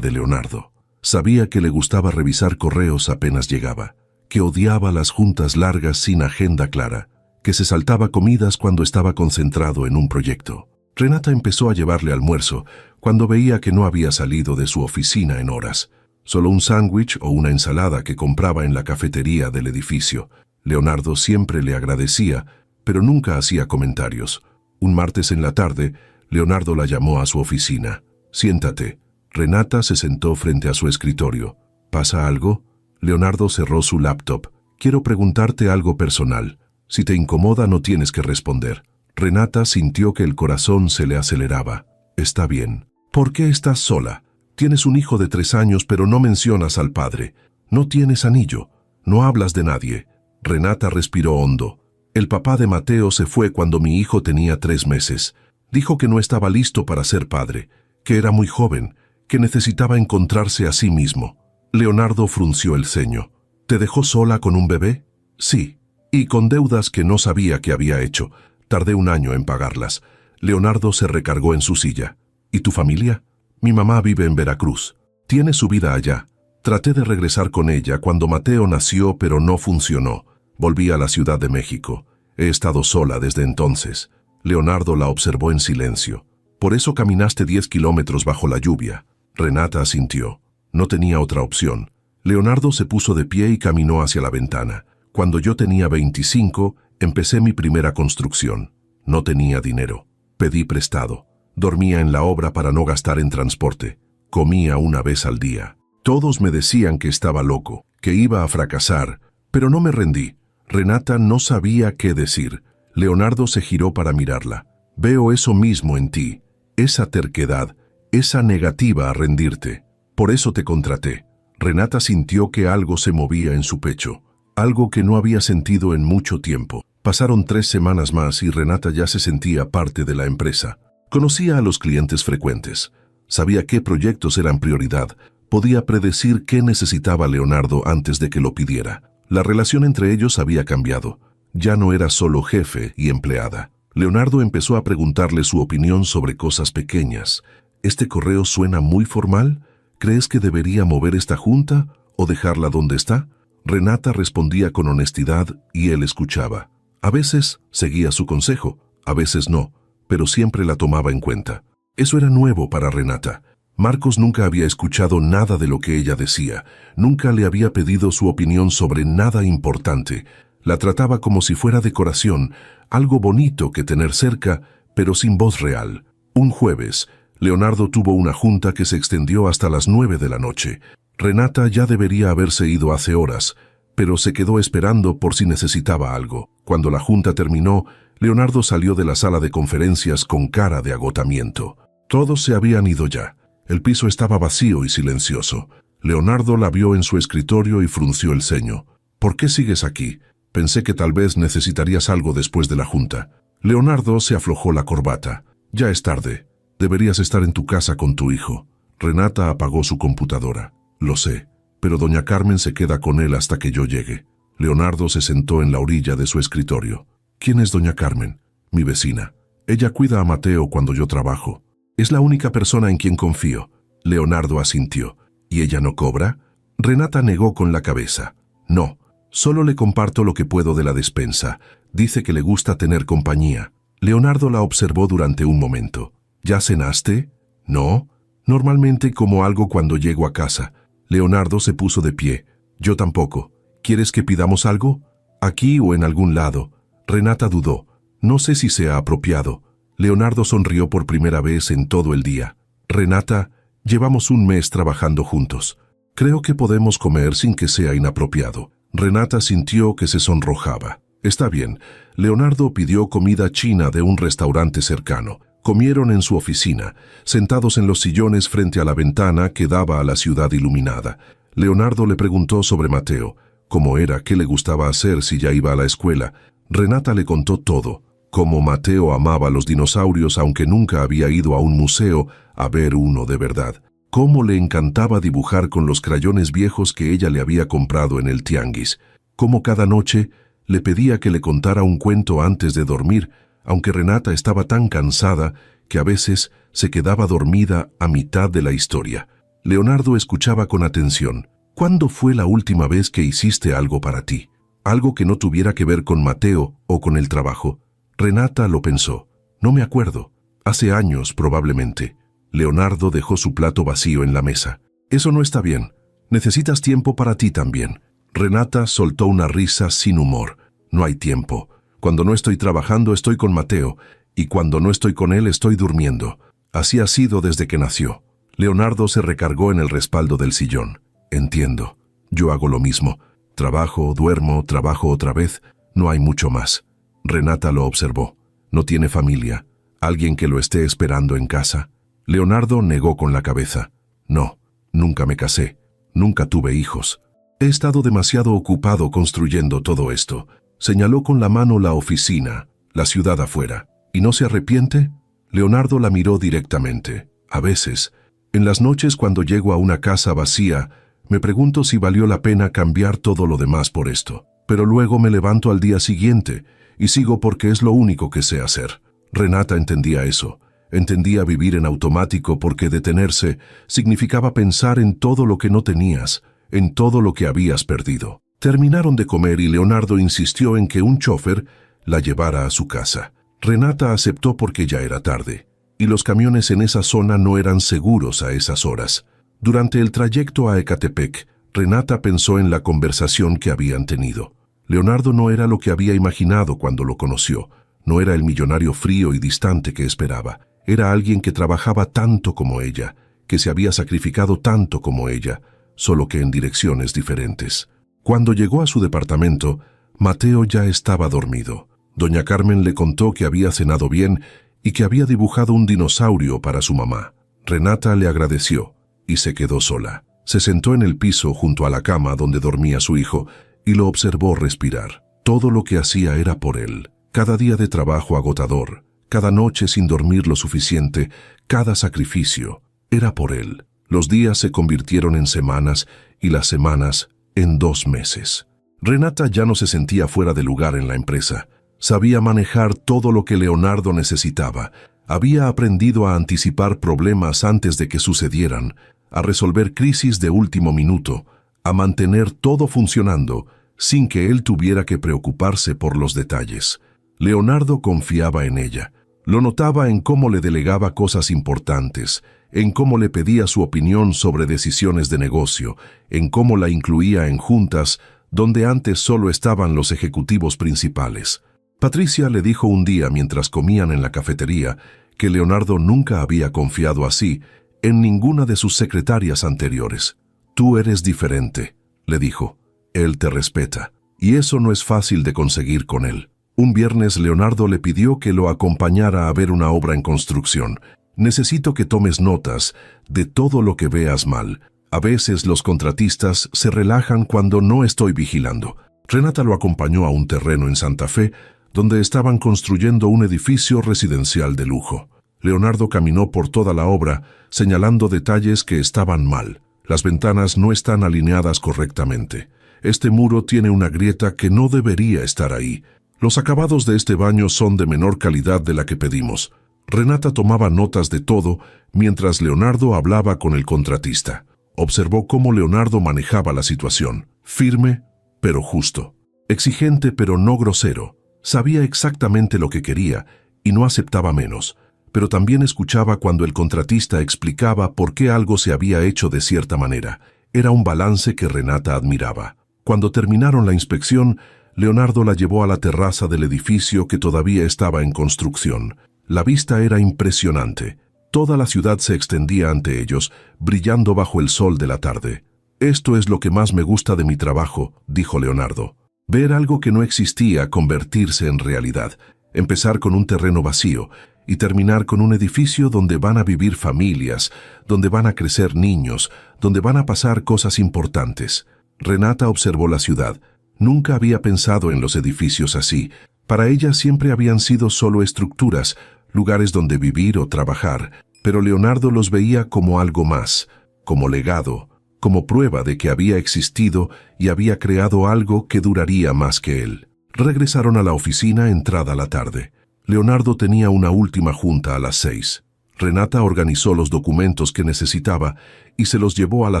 de Leonardo. Sabía que le gustaba revisar correos apenas llegaba, que odiaba las juntas largas sin agenda clara, que se saltaba comidas cuando estaba concentrado en un proyecto. Renata empezó a llevarle almuerzo cuando veía que no había salido de su oficina en horas. Solo un sándwich o una ensalada que compraba en la cafetería del edificio. Leonardo siempre le agradecía, pero nunca hacía comentarios. Un martes en la tarde, Leonardo la llamó a su oficina. «Siéntate». Renata se sentó frente a su escritorio. «¿Pasa algo?» Leonardo cerró su laptop. «Quiero preguntarte algo personal. Si te incomoda, no tienes que responder». Renata sintió que el corazón se le aceleraba. «Está bien». «¿Por qué estás sola? Tienes un hijo de 3 años, pero no mencionas al padre. No tienes anillo. No hablas de nadie». Renata respiró hondo. «El papá de Mateo se fue cuando mi hijo tenía 3 meses. Dijo que no estaba listo para ser padre, que era muy joven, que necesitaba encontrarse a sí mismo». Leonardo frunció el ceño. «¿Te dejó sola con un bebé?» «Sí, y con deudas que no sabía que había hecho. Tardé 1 año en pagarlas». Leonardo se recargó en su silla. «¿Y tu familia?» «Mi mamá vive en Veracruz. Tiene su vida allá. Traté de regresar con ella cuando Mateo nació, pero no funcionó. Volví a la Ciudad de México. He estado sola desde entonces». Leonardo la observó en silencio. «¿Por eso caminaste 10 kilómetros bajo la lluvia?» Renata asintió. No tenía otra opción. Leonardo se puso de pie y caminó hacia la ventana. «Cuando yo tenía 25, empecé mi primera construcción. No tenía dinero. Pedí prestado. Dormía en la obra para no gastar en transporte. Comía 1 vez al día. Todos me decían que estaba loco, que iba a fracasar, Pero no me rendí. Renata no sabía qué decir. Leonardo se giró para mirarla. Veo eso mismo en ti, esa terquedad, esa negativa a rendirte. Por eso te contraté. Renata sintió que algo se movía en su pecho, algo que no había sentido en mucho tiempo. Pasaron 3 semanas más y Renata ya se sentía parte de la empresa. Conocía a los clientes frecuentes, sabía qué proyectos eran prioridad, podía predecir qué necesitaba Leonardo antes de que lo pidiera. La relación entre ellos había cambiado. Ya no era solo jefe y empleada. Leonardo empezó a preguntarle su opinión sobre cosas pequeñas. ¿Este correo suena muy formal? ¿Crees que debería mover esta junta o dejarla donde está? Renata respondía con honestidad y él escuchaba. A veces seguía su consejo, a veces no, pero siempre la tomaba en cuenta. Eso era nuevo para Renata. Marcos nunca había escuchado nada de lo que ella decía, nunca le había pedido su opinión sobre nada importante. La trataba como si fuera decoración, algo bonito que tener cerca, pero sin voz real. Un jueves, Leonardo tuvo una junta que se extendió hasta las 9 de la noche. Renata ya debería haberse ido hace horas, pero se quedó esperando por si necesitaba algo. Cuando la junta terminó, Leonardo salió de la sala de conferencias con cara de agotamiento. Todos se habían ido ya. El piso estaba vacío y silencioso. Leonardo la vio en su escritorio y frunció el ceño. ¿Por qué sigues aquí? Pensé que tal vez necesitarías algo después de la junta. Leonardo se aflojó la corbata. Ya es tarde. Deberías estar en tu casa con tu hijo. Renata apagó su computadora. Lo sé, pero doña Carmen se queda con él hasta que yo llegue. Leonardo se sentó en la orilla de su escritorio. ¿Quién es doña Carmen? Mi vecina. Ella cuida a Mateo cuando yo trabajo. Es la única persona en quien confío. Leonardo asintió. ¿Y ella no cobra? Renata negó con la cabeza. No. Solo le comparto lo que puedo de la despensa. Dice que le gusta tener compañía. Leonardo la observó durante un momento. ¿Ya cenaste? No. Normalmente como algo cuando llego a casa. Leonardo se puso de pie. Yo tampoco. ¿Quieres que pidamos algo? ¿Aquí o en algún lado? Renata dudó. No sé si sea apropiado. Leonardo sonrió por primera vez en todo el día. Renata, llevamos un mes trabajando juntos. Creo que podemos comer sin que sea inapropiado. Renata sintió que se sonrojaba. Está bien. Leonardo pidió comida china de un restaurante cercano. Comieron en su oficina, sentados en los sillones frente a la ventana que daba a la ciudad iluminada. Leonardo le preguntó sobre Mateo, cómo era, qué le gustaba hacer si ya iba a la escuela. Renata le contó todo, cómo Mateo amaba los dinosaurios aunque nunca había ido a un museo a ver uno de verdad. Cómo le encantaba dibujar con los crayones viejos que ella le había comprado en el tianguis. Cómo cada noche le pedía que le contara un cuento antes de dormir, aunque Renata estaba tan cansada que a veces se quedaba dormida a mitad de la historia. Leonardo escuchaba con atención. ¿Cuándo fue la última vez que hiciste algo para ti? Algo que no tuviera que ver con Mateo o con el trabajo. Renata lo pensó. No me acuerdo. Hace años, probablemente. Leonardo dejó su plato vacío en la mesa. Eso no está bien. Necesitas tiempo para ti también. Renata soltó una risa sin humor. No hay tiempo. Cuando no estoy trabajando estoy con Mateo, y cuando no estoy con él estoy durmiendo. Así ha sido desde que nació. Leonardo se recargó en el respaldo del sillón. Entiendo. Yo hago lo mismo. Trabajo, duermo, trabajo otra vez. No hay mucho más. Renata lo observó. No tiene familia. ¿Alguien que lo esté esperando en casa? Leonardo negó con la cabeza. No, nunca me casé. Nunca tuve hijos. He estado demasiado ocupado construyendo todo esto. Señaló con la mano la oficina, la ciudad afuera. ¿Y no se arrepiente? Leonardo la miró directamente. A veces, en las noches cuando llego a una casa vacía, me pregunto si valió la pena cambiar todo lo demás por esto. Pero luego me levanto al día siguiente y sigo porque es lo único que sé hacer. Renata entendía eso. Entendía vivir en automático porque detenerse significaba pensar en todo lo que no tenías, en todo lo que habías perdido. Terminaron de comer y Leonardo insistió en que un chofer la llevara a su casa. Renata aceptó porque ya era tarde, y los camiones en esa zona no eran seguros a esas horas. Durante el trayecto a Ecatepec, Renata pensó en la conversación que habían tenido. Leonardo no era lo que había imaginado cuando lo conoció. No era el millonario frío y distante que esperaba. Era alguien que trabajaba tanto como ella, que se había sacrificado tanto como ella, solo que en direcciones diferentes. Cuando llegó a su departamento, Mateo ya estaba dormido. Doña Carmen le contó que había cenado bien y que había dibujado un dinosaurio para su mamá. Renata le agradeció y se quedó sola. Se sentó en el piso junto a la cama donde dormía su hijo y lo observó respirar. Todo lo que hacía era por él. Cada día de trabajo agotador, cada noche sin dormir lo suficiente, cada sacrificio, era por él. Los días se convirtieron en semanas y las semanas en 2 meses. Renata ya no se sentía fuera de lugar en la empresa. Sabía manejar todo lo que Leonardo necesitaba. Había aprendido a anticipar problemas antes de que sucedieran, a resolver crisis de último minuto, a mantener todo funcionando sin que él tuviera que preocuparse por los detalles. Leonardo confiaba en ella. Lo notaba en cómo le delegaba cosas importantes, en cómo le pedía su opinión sobre decisiones de negocio, en cómo la incluía en juntas donde antes solo estaban los ejecutivos principales. Patricia le dijo un día mientras comían en la cafetería que Leonardo nunca había confiado así en ninguna de sus secretarias anteriores. «Tú eres diferente», le dijo. «Él te respeta, y eso no es fácil de conseguir con él». Un viernes Leonardo le pidió que lo acompañara a ver una obra en construcción. «Necesito que tomes notas de todo lo que veas mal. A veces los contratistas se relajan cuando no estoy vigilando». Renata lo acompañó a un terreno en Santa Fe, donde estaban construyendo un edificio residencial de lujo. Leonardo caminó por toda la obra, señalando detalles que estaban mal. Las ventanas no están alineadas correctamente. Este muro tiene una grieta que no debería estar ahí. Los acabados de este baño son de menor calidad de la que pedimos. Renata tomaba notas de todo mientras Leonardo hablaba con el contratista. Observó cómo Leonardo manejaba la situación. Firme, pero justo. Exigente, pero no grosero. Sabía exactamente lo que quería y no aceptaba menos, pero también escuchaba cuando el contratista explicaba por qué algo se había hecho de cierta manera. Era un balance que Renata admiraba. Cuando terminaron la inspección, Leonardo la llevó a la terraza del edificio que todavía estaba en construcción. La vista era impresionante. Toda la ciudad se extendía ante ellos, brillando bajo el sol de la tarde. «Esto es lo que más me gusta de mi trabajo», dijo Leonardo. Ver algo que no existía convertirse en realidad, empezar con un terreno vacío y terminar con un edificio donde van a vivir familias, donde van a crecer niños, donde van a pasar cosas importantes. Renata observó la ciudad. Nunca había pensado en los edificios así. Para ella siempre habían sido solo estructuras, lugares donde vivir o trabajar, pero Leonardo los veía como algo más, como legado, como prueba de que había existido y había creado algo que duraría más que él. Regresaron a la oficina entrada la tarde. Leonardo tenía una última junta a las 6. Renata organizó los documentos que necesitaba y se los llevó a la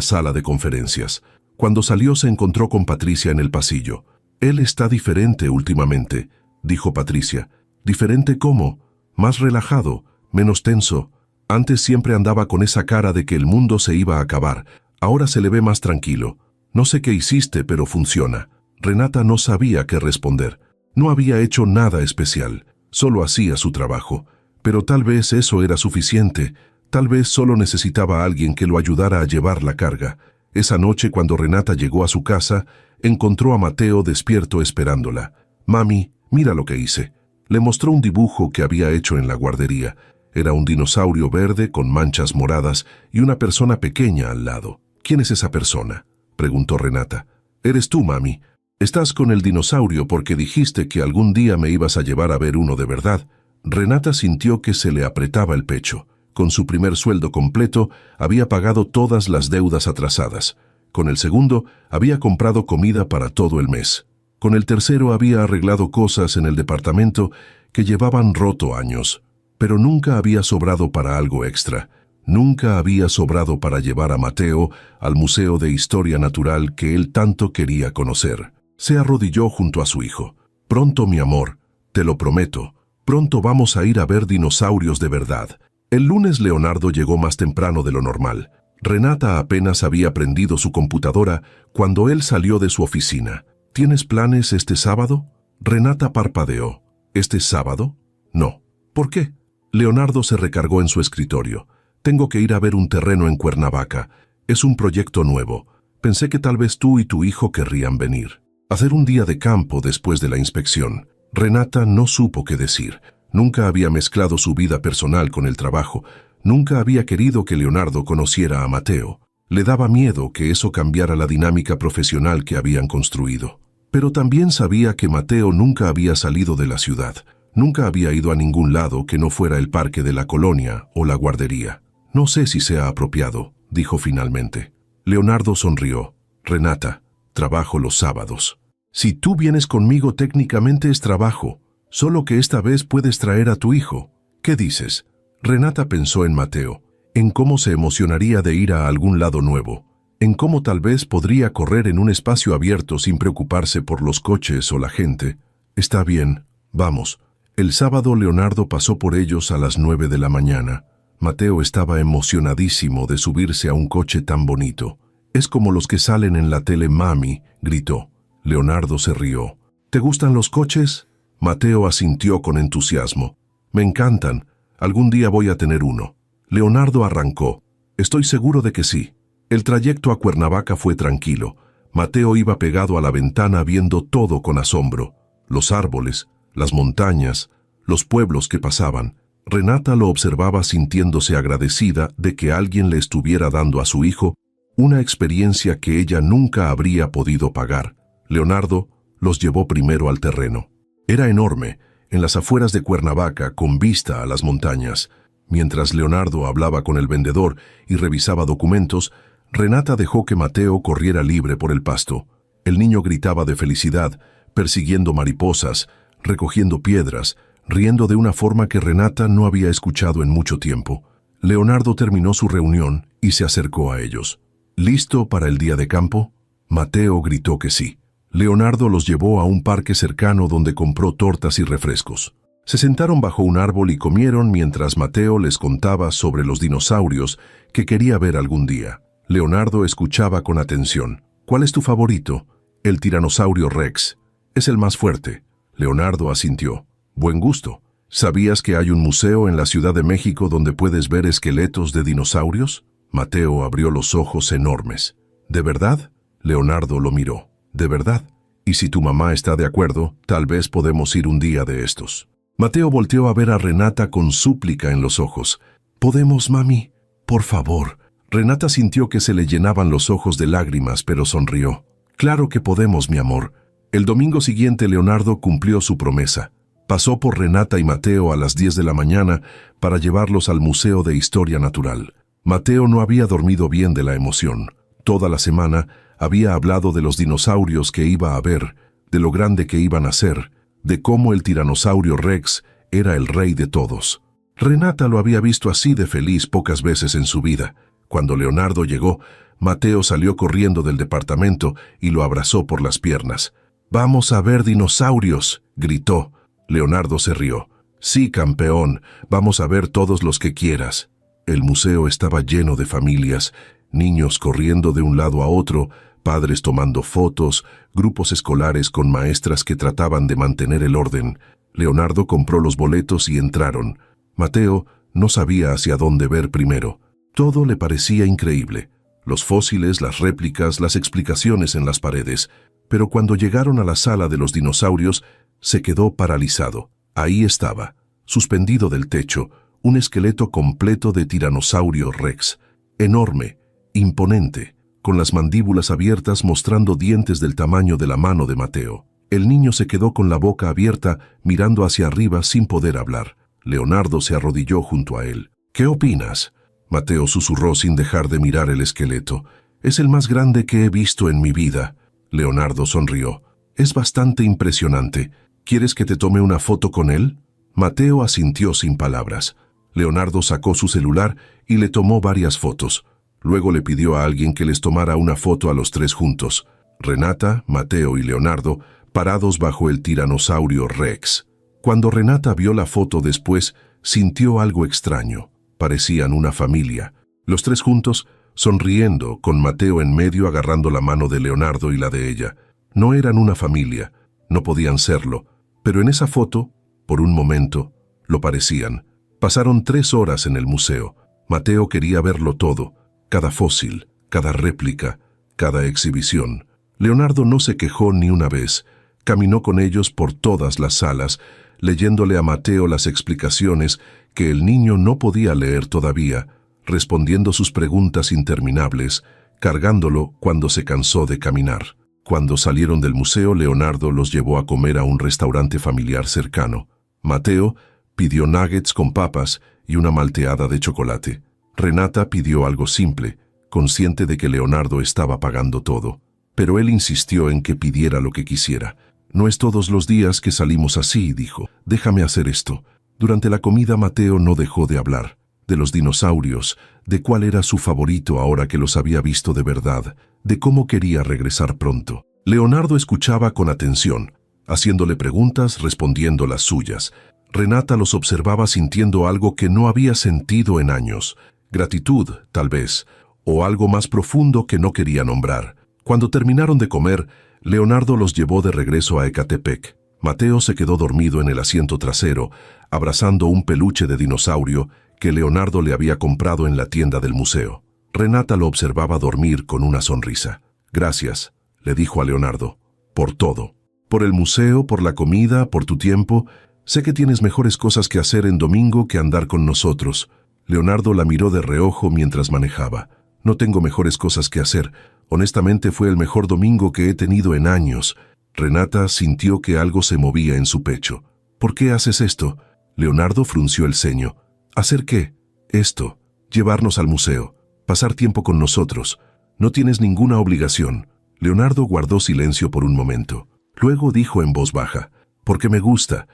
sala de conferencias. Cuando salió se encontró con Patricia en el pasillo. «Él está diferente últimamente», dijo Patricia. «¿Diferente cómo?» «Más relajado, menos tenso. Antes siempre andaba con esa cara de que el mundo se iba a acabar. Ahora se le ve más tranquilo. No sé qué hiciste, pero funciona». Renata no sabía qué responder. No había hecho nada especial, solo hacía su trabajo. Pero tal vez eso era suficiente. Tal vez solo necesitaba a alguien que lo ayudara a llevar la carga. Esa noche, cuando Renata llegó a su casa, encontró a Mateo despierto esperándola. «Mami, mira lo que hice». Le mostró un dibujo que había hecho en la guardería. Era un dinosaurio verde con manchas moradas y una persona pequeña al lado. «¿Quién es esa persona?», preguntó Renata. «Eres tú, mami. Estás con el dinosaurio porque dijiste que algún día me ibas a llevar a ver uno de verdad». Renata sintió que se le apretaba el pecho. Con su primer sueldo completo, había pagado todas las deudas atrasadas. Con el segundo, había comprado comida para todo el mes. Con el tercero, había arreglado cosas en el departamento que llevaban roto años. Pero nunca había sobrado para algo extra. Nunca había sobrado para llevar a Mateo al Museo de Historia Natural que él tanto quería conocer. Se arrodilló junto a su hijo. «Pronto, mi amor, te lo prometo. Pronto vamos a ir a ver dinosaurios de verdad». El lunes Leonardo llegó más temprano de lo normal. Renata apenas había prendido su computadora cuando él salió de su oficina. «¿Tienes planes este sábado?». Renata parpadeó. «¿Este sábado?». «No». «¿Por qué?». Leonardo se recargó en su escritorio. «Tengo que ir a ver un terreno en Cuernavaca. Es un proyecto nuevo. Pensé que tal vez tú y tu hijo querrían venir. Hacer un día de campo después de la inspección. Renata no supo qué decir. Nunca había mezclado su vida personal con el trabajo. Nunca había querido que Leonardo conociera a Mateo. Le daba miedo que eso cambiara la dinámica profesional que habían construido. Pero también sabía que Mateo nunca había salido de la ciudad. Nunca había ido a ningún lado que no fuera el parque de la colonia o la guardería. No sé si sea apropiado, dijo finalmente. Leonardo sonrió. Renata, trabajo los sábados. Si tú vienes conmigo técnicamente es trabajo, solo que esta vez puedes traer a tu hijo. ¿Qué dices? Renata pensó en Mateo, en cómo se emocionaría de ir a algún lado nuevo, en cómo tal vez podría correr en un espacio abierto sin preocuparse por los coches o la gente. Está bien, vamos. El sábado Leonardo pasó por ellos a las 9 de la mañana. Mateo estaba emocionadísimo de subirse a un coche tan bonito. Es como los que salen en la tele, mami, gritó. Leonardo se rió. ¿Te gustan los coches? Mateo asintió con entusiasmo. Me encantan. Algún día voy a tener uno. Leonardo arrancó. Estoy seguro de que sí. El trayecto a Cuernavaca fue tranquilo. Mateo iba pegado a la ventana viendo todo con asombro. Los árboles, las montañas, los pueblos que pasaban. Renata lo observaba sintiéndose agradecida de que alguien le estuviera dando a su hijo una experiencia que ella nunca habría podido pagar. Leonardo los llevó primero al terreno. Era enorme, en las afueras de Cuernavaca, con vista a las montañas. Mientras Leonardo hablaba con el vendedor y revisaba documentos, Renata dejó que Mateo corriera libre por el pasto. El niño gritaba de felicidad, persiguiendo mariposas, recogiendo piedras, riendo de una forma que Renata no había escuchado en mucho tiempo. Leonardo terminó su reunión y se acercó a ellos. ¿Listo para el día de campo? Mateo gritó que sí. Leonardo los llevó a un parque cercano donde compró tortas y refrescos. Se sentaron bajo un árbol y comieron mientras Mateo les contaba sobre los dinosaurios que quería ver algún día. Leonardo escuchaba con atención. ¿Cuál es tu favorito? El tiranosaurio Rex. Es el más fuerte. Leonardo asintió. Buen gusto. ¿Sabías que hay un museo en la Ciudad de México donde puedes ver esqueletos de dinosaurios? Mateo abrió los ojos enormes. ¿De verdad? Leonardo lo miró. ¿De verdad? Y si tu mamá está de acuerdo, tal vez podemos ir un día de estos. Mateo volteó a ver a Renata con súplica en los ojos. ¿Podemos, mami? Por favor. Renata sintió que se le llenaban los ojos de lágrimas, pero sonrió. Claro que podemos, mi amor. El domingo siguiente Leonardo cumplió su promesa. Pasó por Renata y Mateo a las 10 de la mañana para llevarlos al Museo de Historia Natural. Mateo no había dormido bien de la emoción. Toda la semana había hablado de los dinosaurios que iba a ver, de lo grande que iban a ser, de cómo el tiranosaurio Rex era el rey de todos. Renata lo había visto así de feliz pocas veces en su vida. Cuando Leonardo llegó, Mateo salió corriendo del departamento y lo abrazó por las piernas. «¡Vamos a ver dinosaurios!», gritó. Leonardo se rió. «Sí, campeón, vamos a ver todos los que quieras». El museo estaba lleno de familias, niños corriendo de un lado a otro, padres tomando fotos, grupos escolares con maestras que trataban de mantener el orden. Leonardo compró los boletos y entraron. Mateo no sabía hacia dónde ver primero. Todo le parecía increíble. Los fósiles, las réplicas, las explicaciones en las paredes. Pero cuando llegaron a la sala de los dinosaurios, se quedó paralizado. Ahí estaba, suspendido del techo, un esqueleto completo de tiranosaurio Rex. Enorme, imponente, con las mandíbulas abiertas mostrando dientes del tamaño de la mano de Mateo. El niño se quedó con la boca abierta, mirando hacia arriba sin poder hablar. Leonardo se arrodilló junto a él. «¿Qué opinas?», Mateo susurró sin dejar de mirar el esqueleto. «Es el más grande que he visto en mi vida». Leonardo sonrió. «Es bastante impresionante. ¿Quieres que te tome una foto con él?». Mateo asintió sin palabras. Leonardo sacó su celular y le tomó varias fotos. Luego le pidió a alguien que les tomara una foto a los tres juntos. Renata, Mateo y Leonardo, parados bajo el tiranosaurio Rex. Cuando Renata vio la foto después, sintió algo extraño. Parecían una familia. Los tres juntos, sonriendo, con Mateo en medio agarrando la mano de Leonardo y la de ella. No eran una familia, no podían serlo, pero en esa foto, por un momento, lo parecían. Pasaron 3 horas en el museo. Mateo quería verlo todo, cada fósil, cada réplica, cada exhibición. Leonardo no se quejó ni una vez. Caminó con ellos por todas las salas, leyéndole a Mateo las explicaciones que el niño no podía leer todavía, respondiendo sus preguntas interminables, cargándolo cuando se cansó de caminar. Cuando salieron del museo, Leonardo los llevó a comer a un restaurante familiar cercano. Mateo pidió nuggets con papas y una malteada de chocolate. Renata pidió algo simple, consciente de que Leonardo estaba pagando todo. Pero él insistió en que pidiera lo que quisiera. «No es todos los días que salimos así», dijo. «Déjame hacer esto». Durante la comida, Mateo no dejó de hablar. De los dinosaurios, de cuál era su favorito ahora que los había visto de verdad, de cómo quería regresar pronto. Leonardo escuchaba con atención, haciéndole preguntas, respondiendo las suyas. Renata los observaba sintiendo algo que no había sentido en años. Gratitud, tal vez, o algo más profundo que no quería nombrar. Cuando terminaron de comer, Leonardo los llevó de regreso a Ecatepec. Mateo se quedó dormido en el asiento trasero, abrazando un peluche de dinosaurio que Leonardo le había comprado en la tienda del museo. Renata lo observaba dormir con una sonrisa. «Gracias», le dijo a Leonardo, «por todo. Por el museo, por la comida, por tu tiempo. Sé que tienes mejores cosas que hacer en domingo que andar con nosotros». Leonardo la miró de reojo mientras manejaba. «No tengo mejores cosas que hacer. Honestamente fue el mejor domingo que he tenido en años». Renata sintió que algo se movía en su pecho. «¿Por qué haces esto?» Leonardo frunció el ceño. «¿Hacer qué?» «Esto. Llevarnos al museo. Pasar tiempo con nosotros. No tienes ninguna obligación». Leonardo guardó silencio por un momento. Luego dijo en voz baja: «Porque me gusta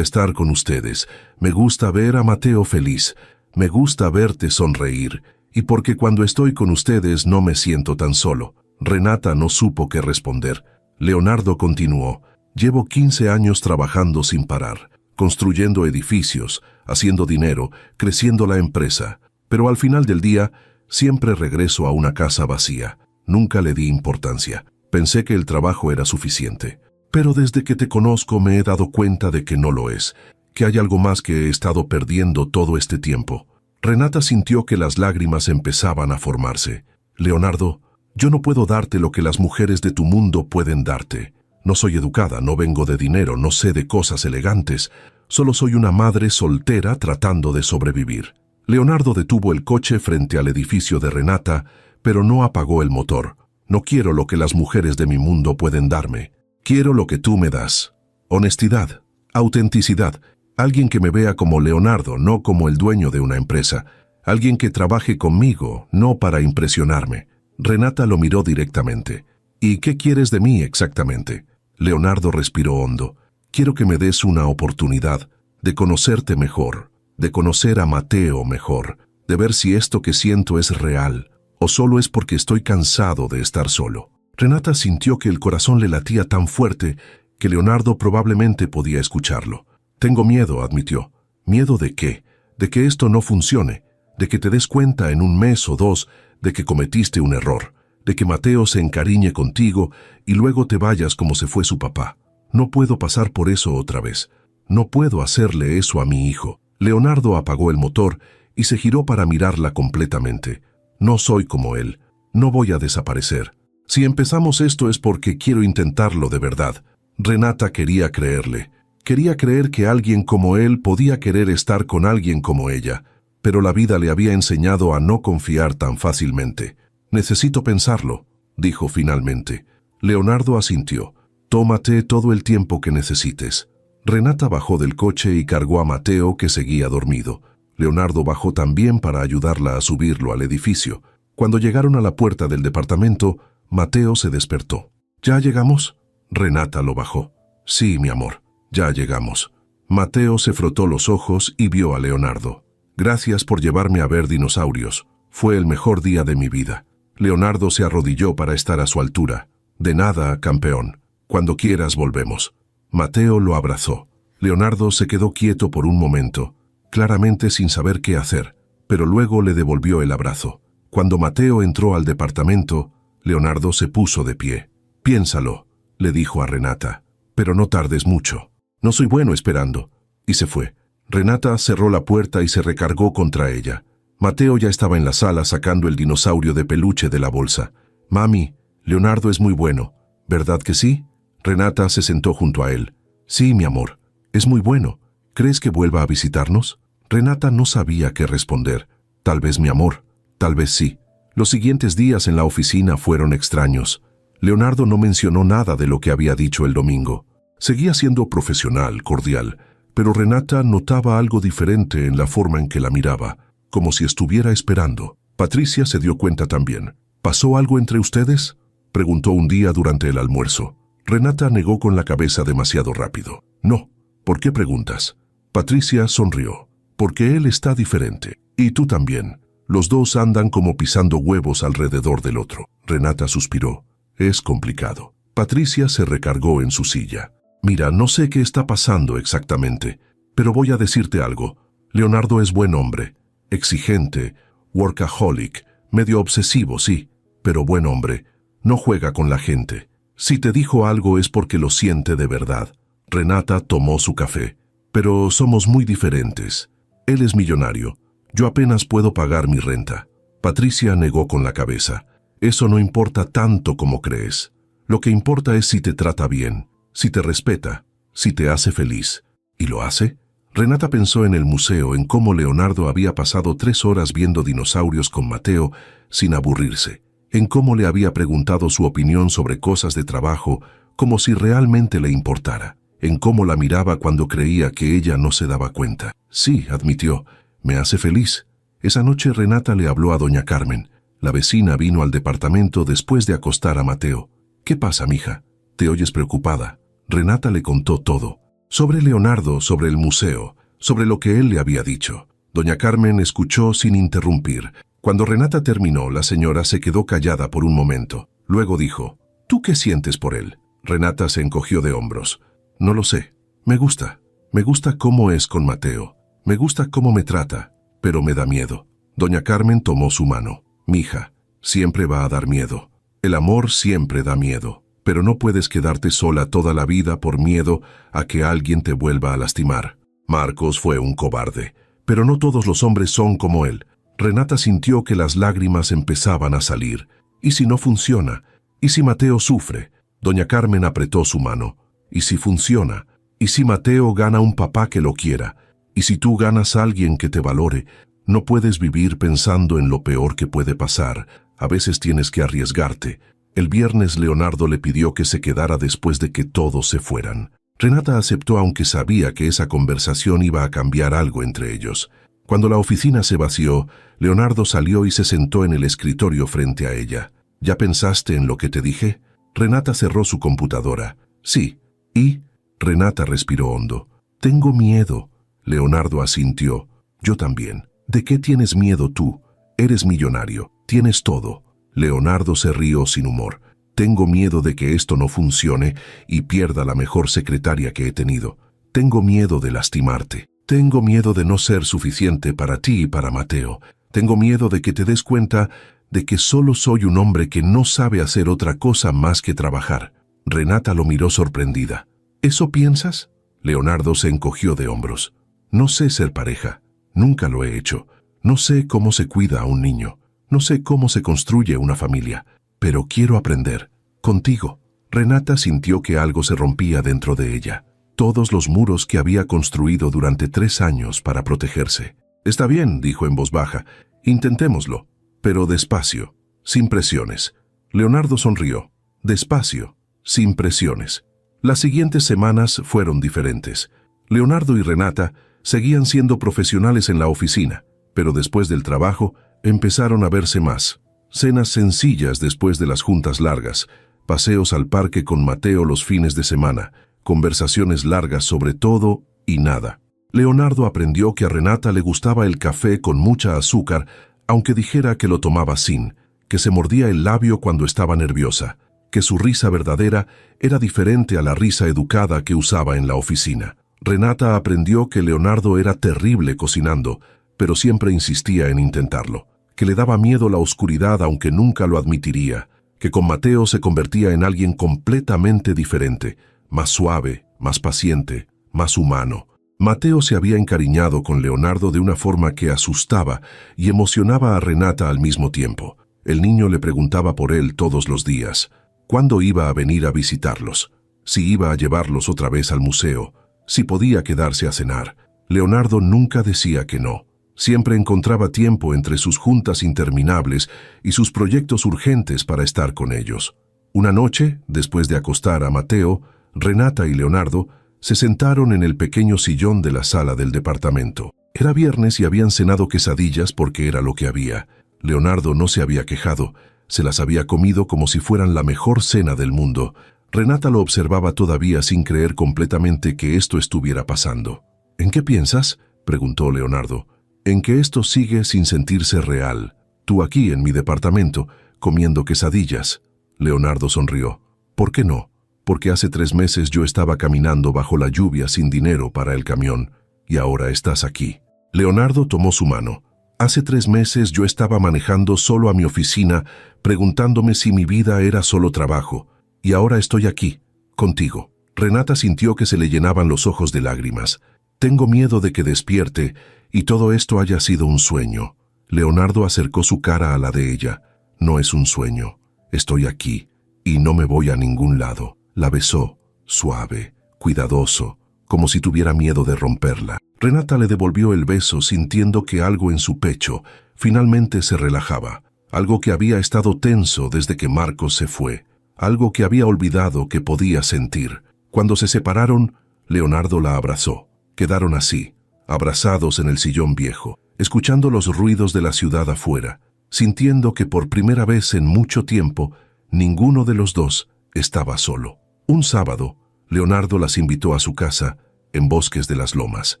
estar con ustedes. Me gusta ver a Mateo feliz. Me gusta verte sonreír. Y porque cuando estoy con ustedes no me siento tan solo». Renata no supo qué responder. Leonardo continuó: «Llevo 15 años trabajando sin parar, construyendo edificios, haciendo dinero, creciendo la empresa. Pero al final del día, siempre regreso a una casa vacía. Nunca le di importancia. Pensé que el trabajo era suficiente. Pero desde que te conozco me he dado cuenta de que no lo es, que hay algo más que he estado perdiendo todo este tiempo». Renata sintió que las lágrimas empezaban a formarse. «Leonardo, yo no puedo darte lo que las mujeres de tu mundo pueden darte. No soy educada, no vengo de dinero, no sé de cosas elegantes. Solo soy una madre soltera tratando de sobrevivir». Leonardo detuvo el coche frente al edificio de Renata, pero no apagó el motor. «No quiero lo que las mujeres de mi mundo pueden darme. Quiero lo que tú me das. Honestidad, autenticidad. Alguien que me vea como Leonardo, no como el dueño de una empresa. Alguien que trabaje conmigo, no para impresionarme». Renata lo miró directamente. «¿Y qué quieres de mí exactamente?» Leonardo respiró hondo. «Quiero que me des una oportunidad de conocerte mejor, de conocer a Mateo mejor, de ver si esto que siento es real o solo es porque estoy cansado de estar solo». Renata sintió que el corazón le latía tan fuerte que Leonardo probablemente podía escucharlo. «Tengo miedo», admitió. «¿Miedo de qué? De que esto no funcione, de que te des cuenta en un mes o dos de que cometiste un error, de que Mateo se encariñe contigo y luego te vayas como se fue su papá. No puedo pasar por eso otra vez. No puedo hacerle eso a mi hijo». Leonardo apagó el motor y se giró para mirarla completamente. «No soy como él. No voy a desaparecer. Si empezamos esto es porque quiero intentarlo de verdad». Renata quería creerle. Quería creer que alguien como él podía querer estar con alguien como ella, pero la vida le había enseñado a no confiar tan fácilmente. «Necesito pensarlo», dijo finalmente. Leonardo asintió. «Tómate todo el tiempo que necesites». Renata bajó del coche y cargó a Mateo, que seguía dormido. Leonardo bajó también para ayudarla a subirlo al edificio. Cuando llegaron a la puerta del departamento, Mateo se despertó. «¿Ya llegamos?» Renata lo bajó. «Sí, mi amor, ya llegamos». Mateo se frotó los ojos y vio a Leonardo. «Gracias por llevarme a ver dinosaurios. Fue el mejor día de mi vida». Leonardo se arrodilló para estar a su altura. «De nada, campeón. Cuando quieras volvemos». Mateo lo abrazó. Leonardo se quedó quieto por un momento, claramente sin saber qué hacer, pero luego le devolvió el abrazo. Cuando Mateo entró al departamento, Leonardo se puso de pie. «Piénsalo», le dijo a Renata, «pero no tardes mucho. No soy bueno esperando». Y se fue. Renata cerró la puerta y se recargó contra ella. Mateo ya estaba en la sala sacando el dinosaurio de peluche de la bolsa. Mami, Leonardo es muy bueno, ¿verdad que sí? Renata se sentó junto a él. Sí, mi amor, es muy bueno. ¿Crees que vuelva a visitarnos? Renata no sabía qué responder. Tal vez, mi amor, tal vez sí. Los siguientes días en la oficina fueron extraños. Leonardo no mencionó nada de lo que había dicho el domingo. Seguía siendo profesional, cordial, pero Renata notaba algo diferente en la forma en que la miraba, como si estuviera esperando. Patricia se dio cuenta también. ¿Pasó algo entre ustedes?, preguntó un día durante el almuerzo. Renata negó con la cabeza demasiado rápido. No. ¿Por qué preguntas? Patricia sonrió. Porque él está diferente. Y tú también. Los dos andan como pisando huevos alrededor del otro. Renata suspiró. Es complicado. Patricia se recargó en su silla. Mira, no sé qué está pasando exactamente, pero voy a decirte algo. Leonardo es buen hombre, exigente, workaholic, medio obsesivo, sí, pero buen hombre. No juega con la gente. Si te dijo algo es porque lo siente de verdad. Renata tomó su café. Pero somos muy diferentes. Él es millonario. Yo apenas puedo pagar mi renta. Patricia negó con la cabeza. Eso no importa tanto como crees. Lo que importa es si te trata bien, si te respeta, si te hace feliz. ¿Y lo hace? Renata pensó en el museo, en cómo Leonardo había pasado 3 horas viendo dinosaurios con Mateo sin aburrirse, en cómo le había preguntado su opinión sobre cosas de trabajo como si realmente le importara, en cómo la miraba cuando creía que ella no se daba cuenta. Sí, admitió, me hace feliz. Esa noche Renata le habló a doña Carmen. La vecina vino al departamento después de acostar a Mateo. ¿Qué pasa, mija? ¿Te oyes preocupada? Renata le contó todo. Sobre Leonardo, sobre el museo, sobre lo que él le había dicho. Doña Carmen escuchó sin interrumpir. Cuando Renata terminó, la señora se quedó callada por un momento. Luego dijo, ¿tú qué sientes por él? Renata se encogió de hombros. No lo sé. Me gusta. Me gusta cómo es con Mateo. Me gusta cómo me trata, pero me da miedo. Doña Carmen tomó su mano. Mija, siempre va a dar miedo. El amor siempre da miedo, pero no puedes quedarte sola toda la vida por miedo a que alguien te vuelva a lastimar. Marcos fue un cobarde, pero no todos los hombres son como él. Renata sintió que las lágrimas empezaban a salir. ¿Y si no funciona? ¿Y si Mateo sufre? Doña Carmen apretó su mano. ¿Y si funciona? ¿Y si Mateo gana un papá que lo quiera? ¿Y si tú ganas a alguien que te valore? No puedes vivir pensando en lo peor que puede pasar. A veces tienes que arriesgarte. El viernes Leonardo le pidió que se quedara después de que todos se fueran. Renata aceptó aunque sabía que esa conversación iba a cambiar algo entre ellos. Cuando la oficina se vació, Leonardo salió y se sentó en el escritorio frente a ella. ¿Ya pensaste en lo que te dije? Renata cerró su computadora. Sí. ¿Y? Renata respiró hondo. Tengo miedo. Leonardo asintió. Yo también. ¿De qué tienes miedo tú? Eres millonario. Tienes todo. Leonardo se rió sin humor. Tengo miedo de que esto no funcione y pierda la mejor secretaria que he tenido. Tengo miedo de lastimarte. Tengo miedo de no ser suficiente para ti y para Mateo. Tengo miedo de que te des cuenta de que solo soy un hombre que no sabe hacer otra cosa más que trabajar. Renata lo miró sorprendida. ¿Eso piensas? Leonardo se encogió de hombros. No sé ser pareja. Nunca lo he hecho. No sé cómo se cuida a un niño. No sé cómo se construye una familia. Pero quiero aprender. Contigo. Renata sintió que algo se rompía dentro de ella. Todos los muros que había construido durante 3 años para protegerse. Está bien, dijo en voz baja. Intentémoslo. Pero despacio. Sin presiones. Leonardo sonrió. Despacio. Sin presiones. Las siguientes semanas fueron diferentes. Leonardo y Renata seguían siendo profesionales en la oficina, pero después del trabajo empezaron a verse más. Cenas sencillas después de las juntas largas, paseos al parque con Mateo los fines de semana, conversaciones largas sobre todo y nada. Leonardo aprendió que a Renata le gustaba el café con mucha azúcar, aunque dijera que lo tomaba sin, que se mordía el labio cuando estaba nerviosa, que su risa verdadera era diferente a la risa educada que usaba en la oficina. Renata aprendió que Leonardo era terrible cocinando, pero siempre insistía en intentarlo, que le daba miedo la oscuridad aunque nunca lo admitiría, que con Mateo se convertía en alguien completamente diferente, más suave, más paciente, más humano. Mateo se había encariñado con Leonardo de una forma que asustaba y emocionaba a Renata al mismo tiempo. El niño le preguntaba por él todos los días. ¿Cuándo iba a venir a visitarlos? Si iba a llevarlos otra vez al museo, si podía quedarse a cenar. Leonardo nunca decía que no. Siempre encontraba tiempo entre sus juntas interminables y sus proyectos urgentes para estar con ellos. Una noche, después de acostar a Mateo, Renata y Leonardo se sentaron en el pequeño sillón de la sala del departamento. Era viernes y habían cenado quesadillas porque era lo que había. Leonardo no se había quejado, se las había comido como si fueran la mejor cena del mundo. Renata lo observaba todavía sin creer completamente que esto estuviera pasando. ¿En qué piensas?, preguntó Leonardo. En que esto sigue sin sentirse real. Tú aquí en mi departamento, comiendo quesadillas. Leonardo sonrió. ¿Por qué no? Porque hace 3 meses yo estaba caminando bajo la lluvia sin dinero para el camión, y ahora estás aquí. Leonardo tomó su mano. Hace 3 meses yo estaba manejando solo a mi oficina, preguntándome si mi vida era solo trabajo, y ahora estoy aquí, contigo. Renata sintió que se le llenaban los ojos de lágrimas. Tengo miedo de que despierte y todo esto haya sido un sueño. Leonardo acercó su cara a la de ella. No es un sueño. Estoy aquí, y no me voy a ningún lado. La besó, suave, cuidadoso, como si tuviera miedo de romperla. Renata le devolvió el beso sintiendo que algo en su pecho finalmente se relajaba. Algo que había estado tenso desde que Marcos se fue. Algo que había olvidado que podía sentir. Cuando se separaron, Leonardo la abrazó. Quedaron así, abrazados en el sillón viejo, escuchando los ruidos de la ciudad afuera, sintiendo que por primera vez en mucho tiempo, ninguno de los dos estaba solo. Un sábado, Leonardo las invitó a su casa, en Bosques de las Lomas.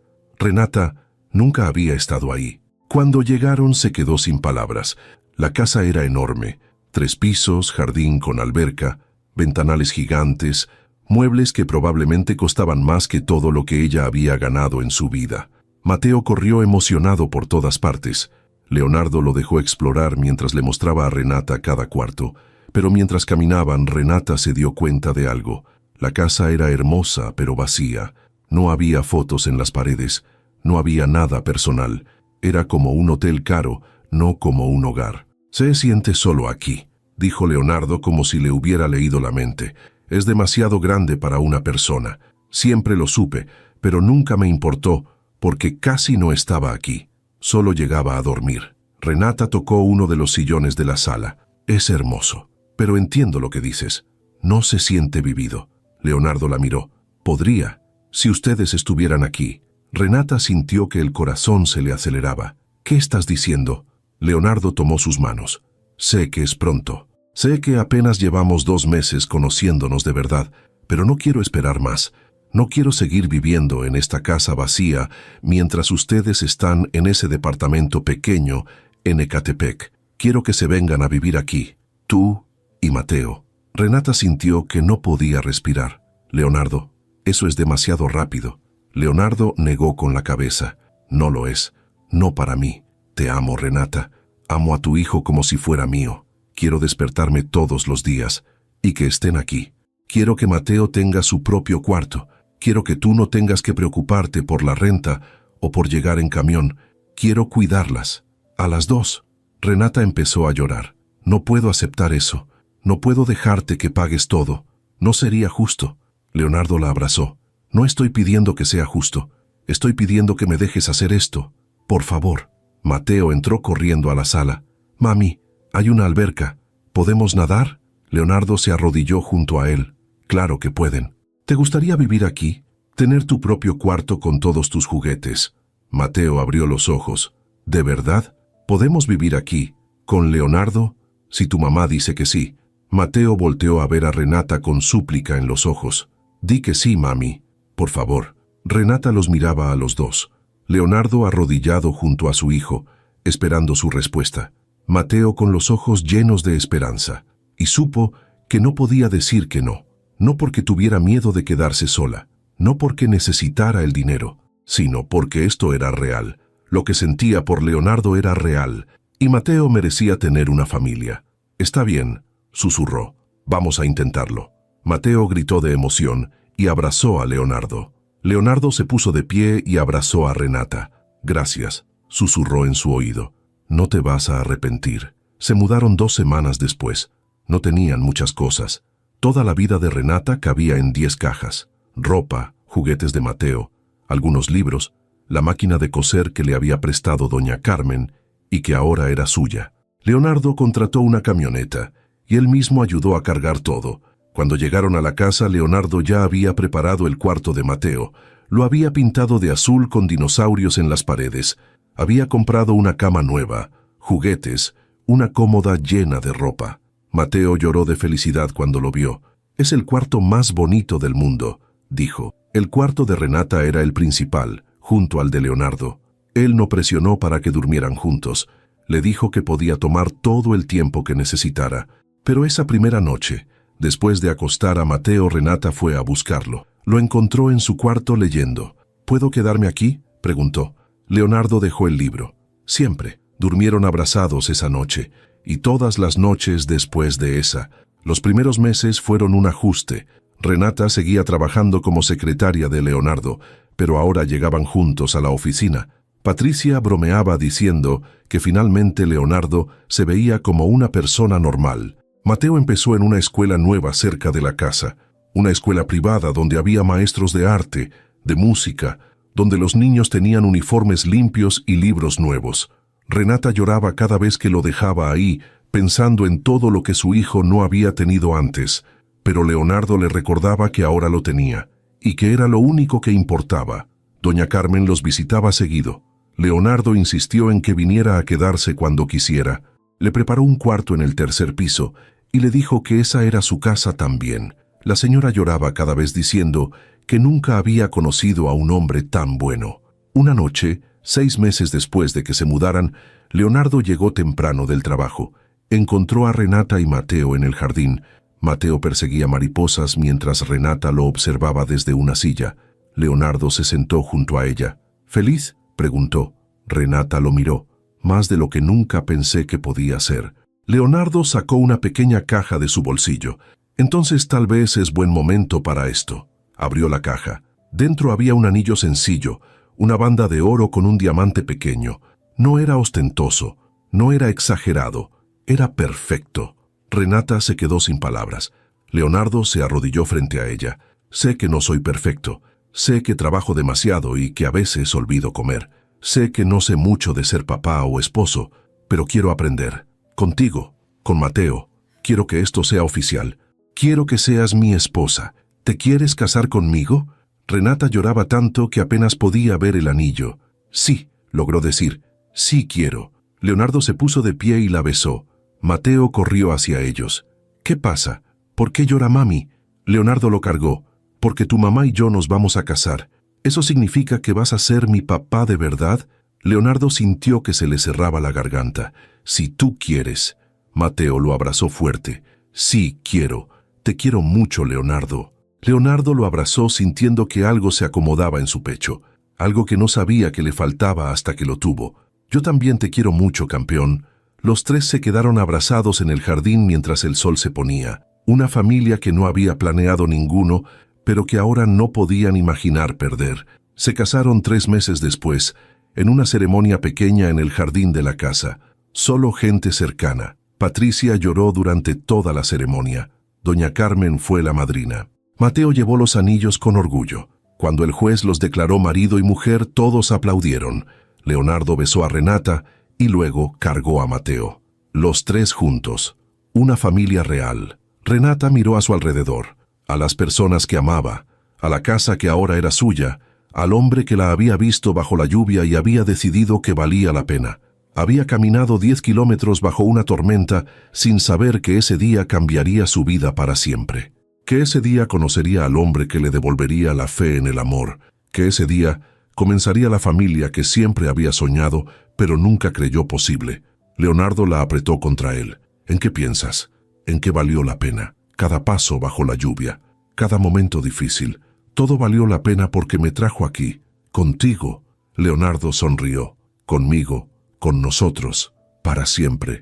Renata nunca había estado ahí. Cuando llegaron se quedó sin palabras. La casa era enorme, 3 pisos, jardín con alberca, ventanales gigantes, muebles que probablemente costaban más que todo lo que ella había ganado en su vida. Mateo corrió emocionado por todas partes. Leonardo lo dejó explorar mientras le mostraba a Renata cada cuarto, pero mientras caminaban, Renata se dio cuenta de algo. La casa era hermosa, pero vacía. No había fotos en las paredes, no había nada personal. Era como un hotel caro, no como un hogar. Se siente solo aquí, dijo Leonardo como si le hubiera leído la mente. Es demasiado grande para una persona. Siempre lo supe, pero nunca me importó, porque casi no estaba aquí. Solo llegaba a dormir. Renata tocó uno de los sillones de la sala. Es hermoso, pero entiendo lo que dices. No se siente vivido. Leonardo la miró. Podría, si ustedes estuvieran aquí. Renata sintió que el corazón se le aceleraba. ¿Qué estás diciendo? Leonardo tomó sus manos. Sé que es pronto. Sé que apenas llevamos 2 meses conociéndonos de verdad, pero no quiero esperar más. No quiero seguir viviendo en esta casa vacía mientras ustedes están en ese departamento pequeño en Ecatepec. Quiero que se vengan a vivir aquí, tú y Mateo. Renata sintió que no podía respirar. Leonardo, eso es demasiado rápido. Leonardo negó con la cabeza. No lo es. No para mí. Te amo, Renata. Amo a tu hijo como si fuera mío. Quiero despertarme todos los días y que estén aquí. Quiero que Mateo tenga su propio cuarto. Quiero que tú no tengas que preocuparte por la renta o por llegar en camión. Quiero cuidarlas. A las 2. Renata empezó a llorar. No puedo aceptar eso. No puedo dejarte que pagues todo. No sería justo. Leonardo la abrazó. No estoy pidiendo que sea justo. Estoy pidiendo que me dejes hacer esto. Por favor. Mateo entró corriendo a la sala. Mami, hay una alberca. ¿Podemos nadar? Leonardo se arrodilló junto a él. Claro que pueden. ¿Te gustaría vivir aquí? Tener tu propio cuarto con todos tus juguetes. Mateo abrió los ojos. ¿De verdad? ¿Podemos vivir aquí? ¿Con Leonardo? Si tu mamá dice que sí. Mateo volteó a ver a Renata con súplica en los ojos. Di que sí, mami. Por favor. Renata los miraba a los dos. Leonardo arrodillado junto a su hijo, esperando su respuesta. Mateo con los ojos llenos de esperanza. Y supo que no podía decir que no. No porque tuviera miedo de quedarse sola. No porque necesitara el dinero. Sino porque esto era real. Lo que sentía por Leonardo era real. Y Mateo merecía tener una familia. Está bien, susurró. Vamos a intentarlo. Mateo gritó de emoción y abrazó a Leonardo. Leonardo se puso de pie y abrazó a Renata. Gracias, susurró en su oído. No te vas a arrepentir. Se mudaron 2 semanas después. No tenían muchas cosas. Toda la vida de Renata cabía en 10 cajas. Ropa, juguetes de Mateo, algunos libros, la máquina de coser que le había prestado doña Carmen y que ahora era suya. Leonardo contrató una camioneta y él mismo ayudó a cargar todo. Cuando llegaron a la casa, Leonardo ya había preparado el cuarto de Mateo. Lo había pintado de azul con dinosaurios en las paredes. Había comprado una cama nueva, juguetes, una cómoda llena de ropa. Mateo lloró de felicidad cuando lo vio. «Es el cuarto más bonito del mundo», dijo. El cuarto de Renata era el principal, junto al de Leonardo. Él no presionó para que durmieran juntos. Le dijo que podía tomar todo el tiempo que necesitara. Pero esa primera noche, después de acostar a Mateo, Renata fue a buscarlo. Lo encontró en su cuarto leyendo. «¿Puedo quedarme aquí?», preguntó. Leonardo dejó el libro. Siempre. Durmieron abrazados esa noche, y todas las noches después de esa. Los primeros meses fueron un ajuste. Renata seguía trabajando como secretaria de Leonardo, pero ahora llegaban juntos a la oficina. Patricia bromeaba diciendo que finalmente Leonardo se veía como una persona normal. Mateo empezó en una escuela nueva cerca de la casa, una escuela privada donde había maestros de arte, de música, donde los niños tenían uniformes limpios y libros nuevos. Renata lloraba cada vez que lo dejaba ahí, pensando en todo lo que su hijo no había tenido antes, pero Leonardo le recordaba que ahora lo tenía, y que era lo único que importaba. Doña Carmen los visitaba seguido. Leonardo insistió en que viniera a quedarse cuando quisiera. Le preparó un cuarto en el 3er piso y le dijo que esa era su casa también. La señora lloraba cada vez diciendo que nunca había conocido a un hombre tan bueno. Una noche, 6 meses después de que se mudaran, Leonardo llegó temprano del trabajo. Encontró a Renata y Mateo en el jardín. Mateo perseguía mariposas mientras Renata lo observaba desde una silla. Leonardo se sentó junto a ella. «¿Feliz?», preguntó. Renata lo miró. «Más de lo que nunca pensé que podía ser». Leonardo sacó una pequeña caja de su bolsillo. «Entonces tal vez es buen momento para esto». Abrió la caja. Dentro había un anillo sencillo, una banda de oro con un diamante pequeño. No era ostentoso, no era exagerado, era perfecto. Renata se quedó sin palabras. Leonardo se arrodilló frente a ella. «Sé que no soy perfecto. Sé que trabajo demasiado y que a veces olvido comer. Sé que no sé mucho de ser papá o esposo, pero quiero aprender. Contigo, con Mateo. Quiero que esto sea oficial. Quiero que seas mi esposa. ¿Te quieres casar conmigo?». Renata lloraba tanto que apenas podía ver el anillo. «Sí», logró decir. «Sí quiero». Leonardo se puso de pie y la besó. Mateo corrió hacia ellos. «¿Qué pasa? ¿Por qué llora mami?». Leonardo lo cargó. «Porque tu mamá y yo nos vamos a casar. ¿Eso significa que vas a ser mi papá de verdad?». Leonardo sintió que se le cerraba la garganta. «Si tú quieres». Mateo lo abrazó fuerte. «Sí, quiero. Te quiero mucho, Leonardo». Leonardo lo abrazó sintiendo que algo se acomodaba en su pecho, algo que no sabía que le faltaba hasta que lo tuvo. «Yo también te quiero mucho, campeón». Los tres se quedaron abrazados en el jardín mientras el sol se ponía. Una familia que no había planeado ninguno, pero que ahora no podían imaginar perder. Se casaron 3 meses después, en una ceremonia pequeña en el jardín de la casa. Solo gente cercana. Patricia lloró durante toda la ceremonia. Doña Carmen fue la madrina. Mateo llevó los anillos con orgullo. Cuando el juez los declaró marido y mujer, todos aplaudieron. Leonardo besó a Renata y luego cargó a Mateo. Los 3 juntos. Una familia real. Renata miró a su alrededor, a las personas que amaba, a la casa que ahora era suya, al hombre que la había visto bajo la lluvia y había decidido que valía la pena. Había caminado 10 kilómetros bajo una tormenta sin saber que ese día cambiaría su vida para siempre. Que ese día conocería al hombre que le devolvería la fe en el amor. Que ese día comenzaría la familia que siempre había soñado, pero nunca creyó posible. Leonardo la apretó contra él. «¿En qué piensas? ¿En qué valió la pena? Cada paso bajo la lluvia, cada momento difícil, todo valió la pena porque me trajo aquí, contigo». Leonardo sonrió. «Conmigo, con nosotros, para siempre».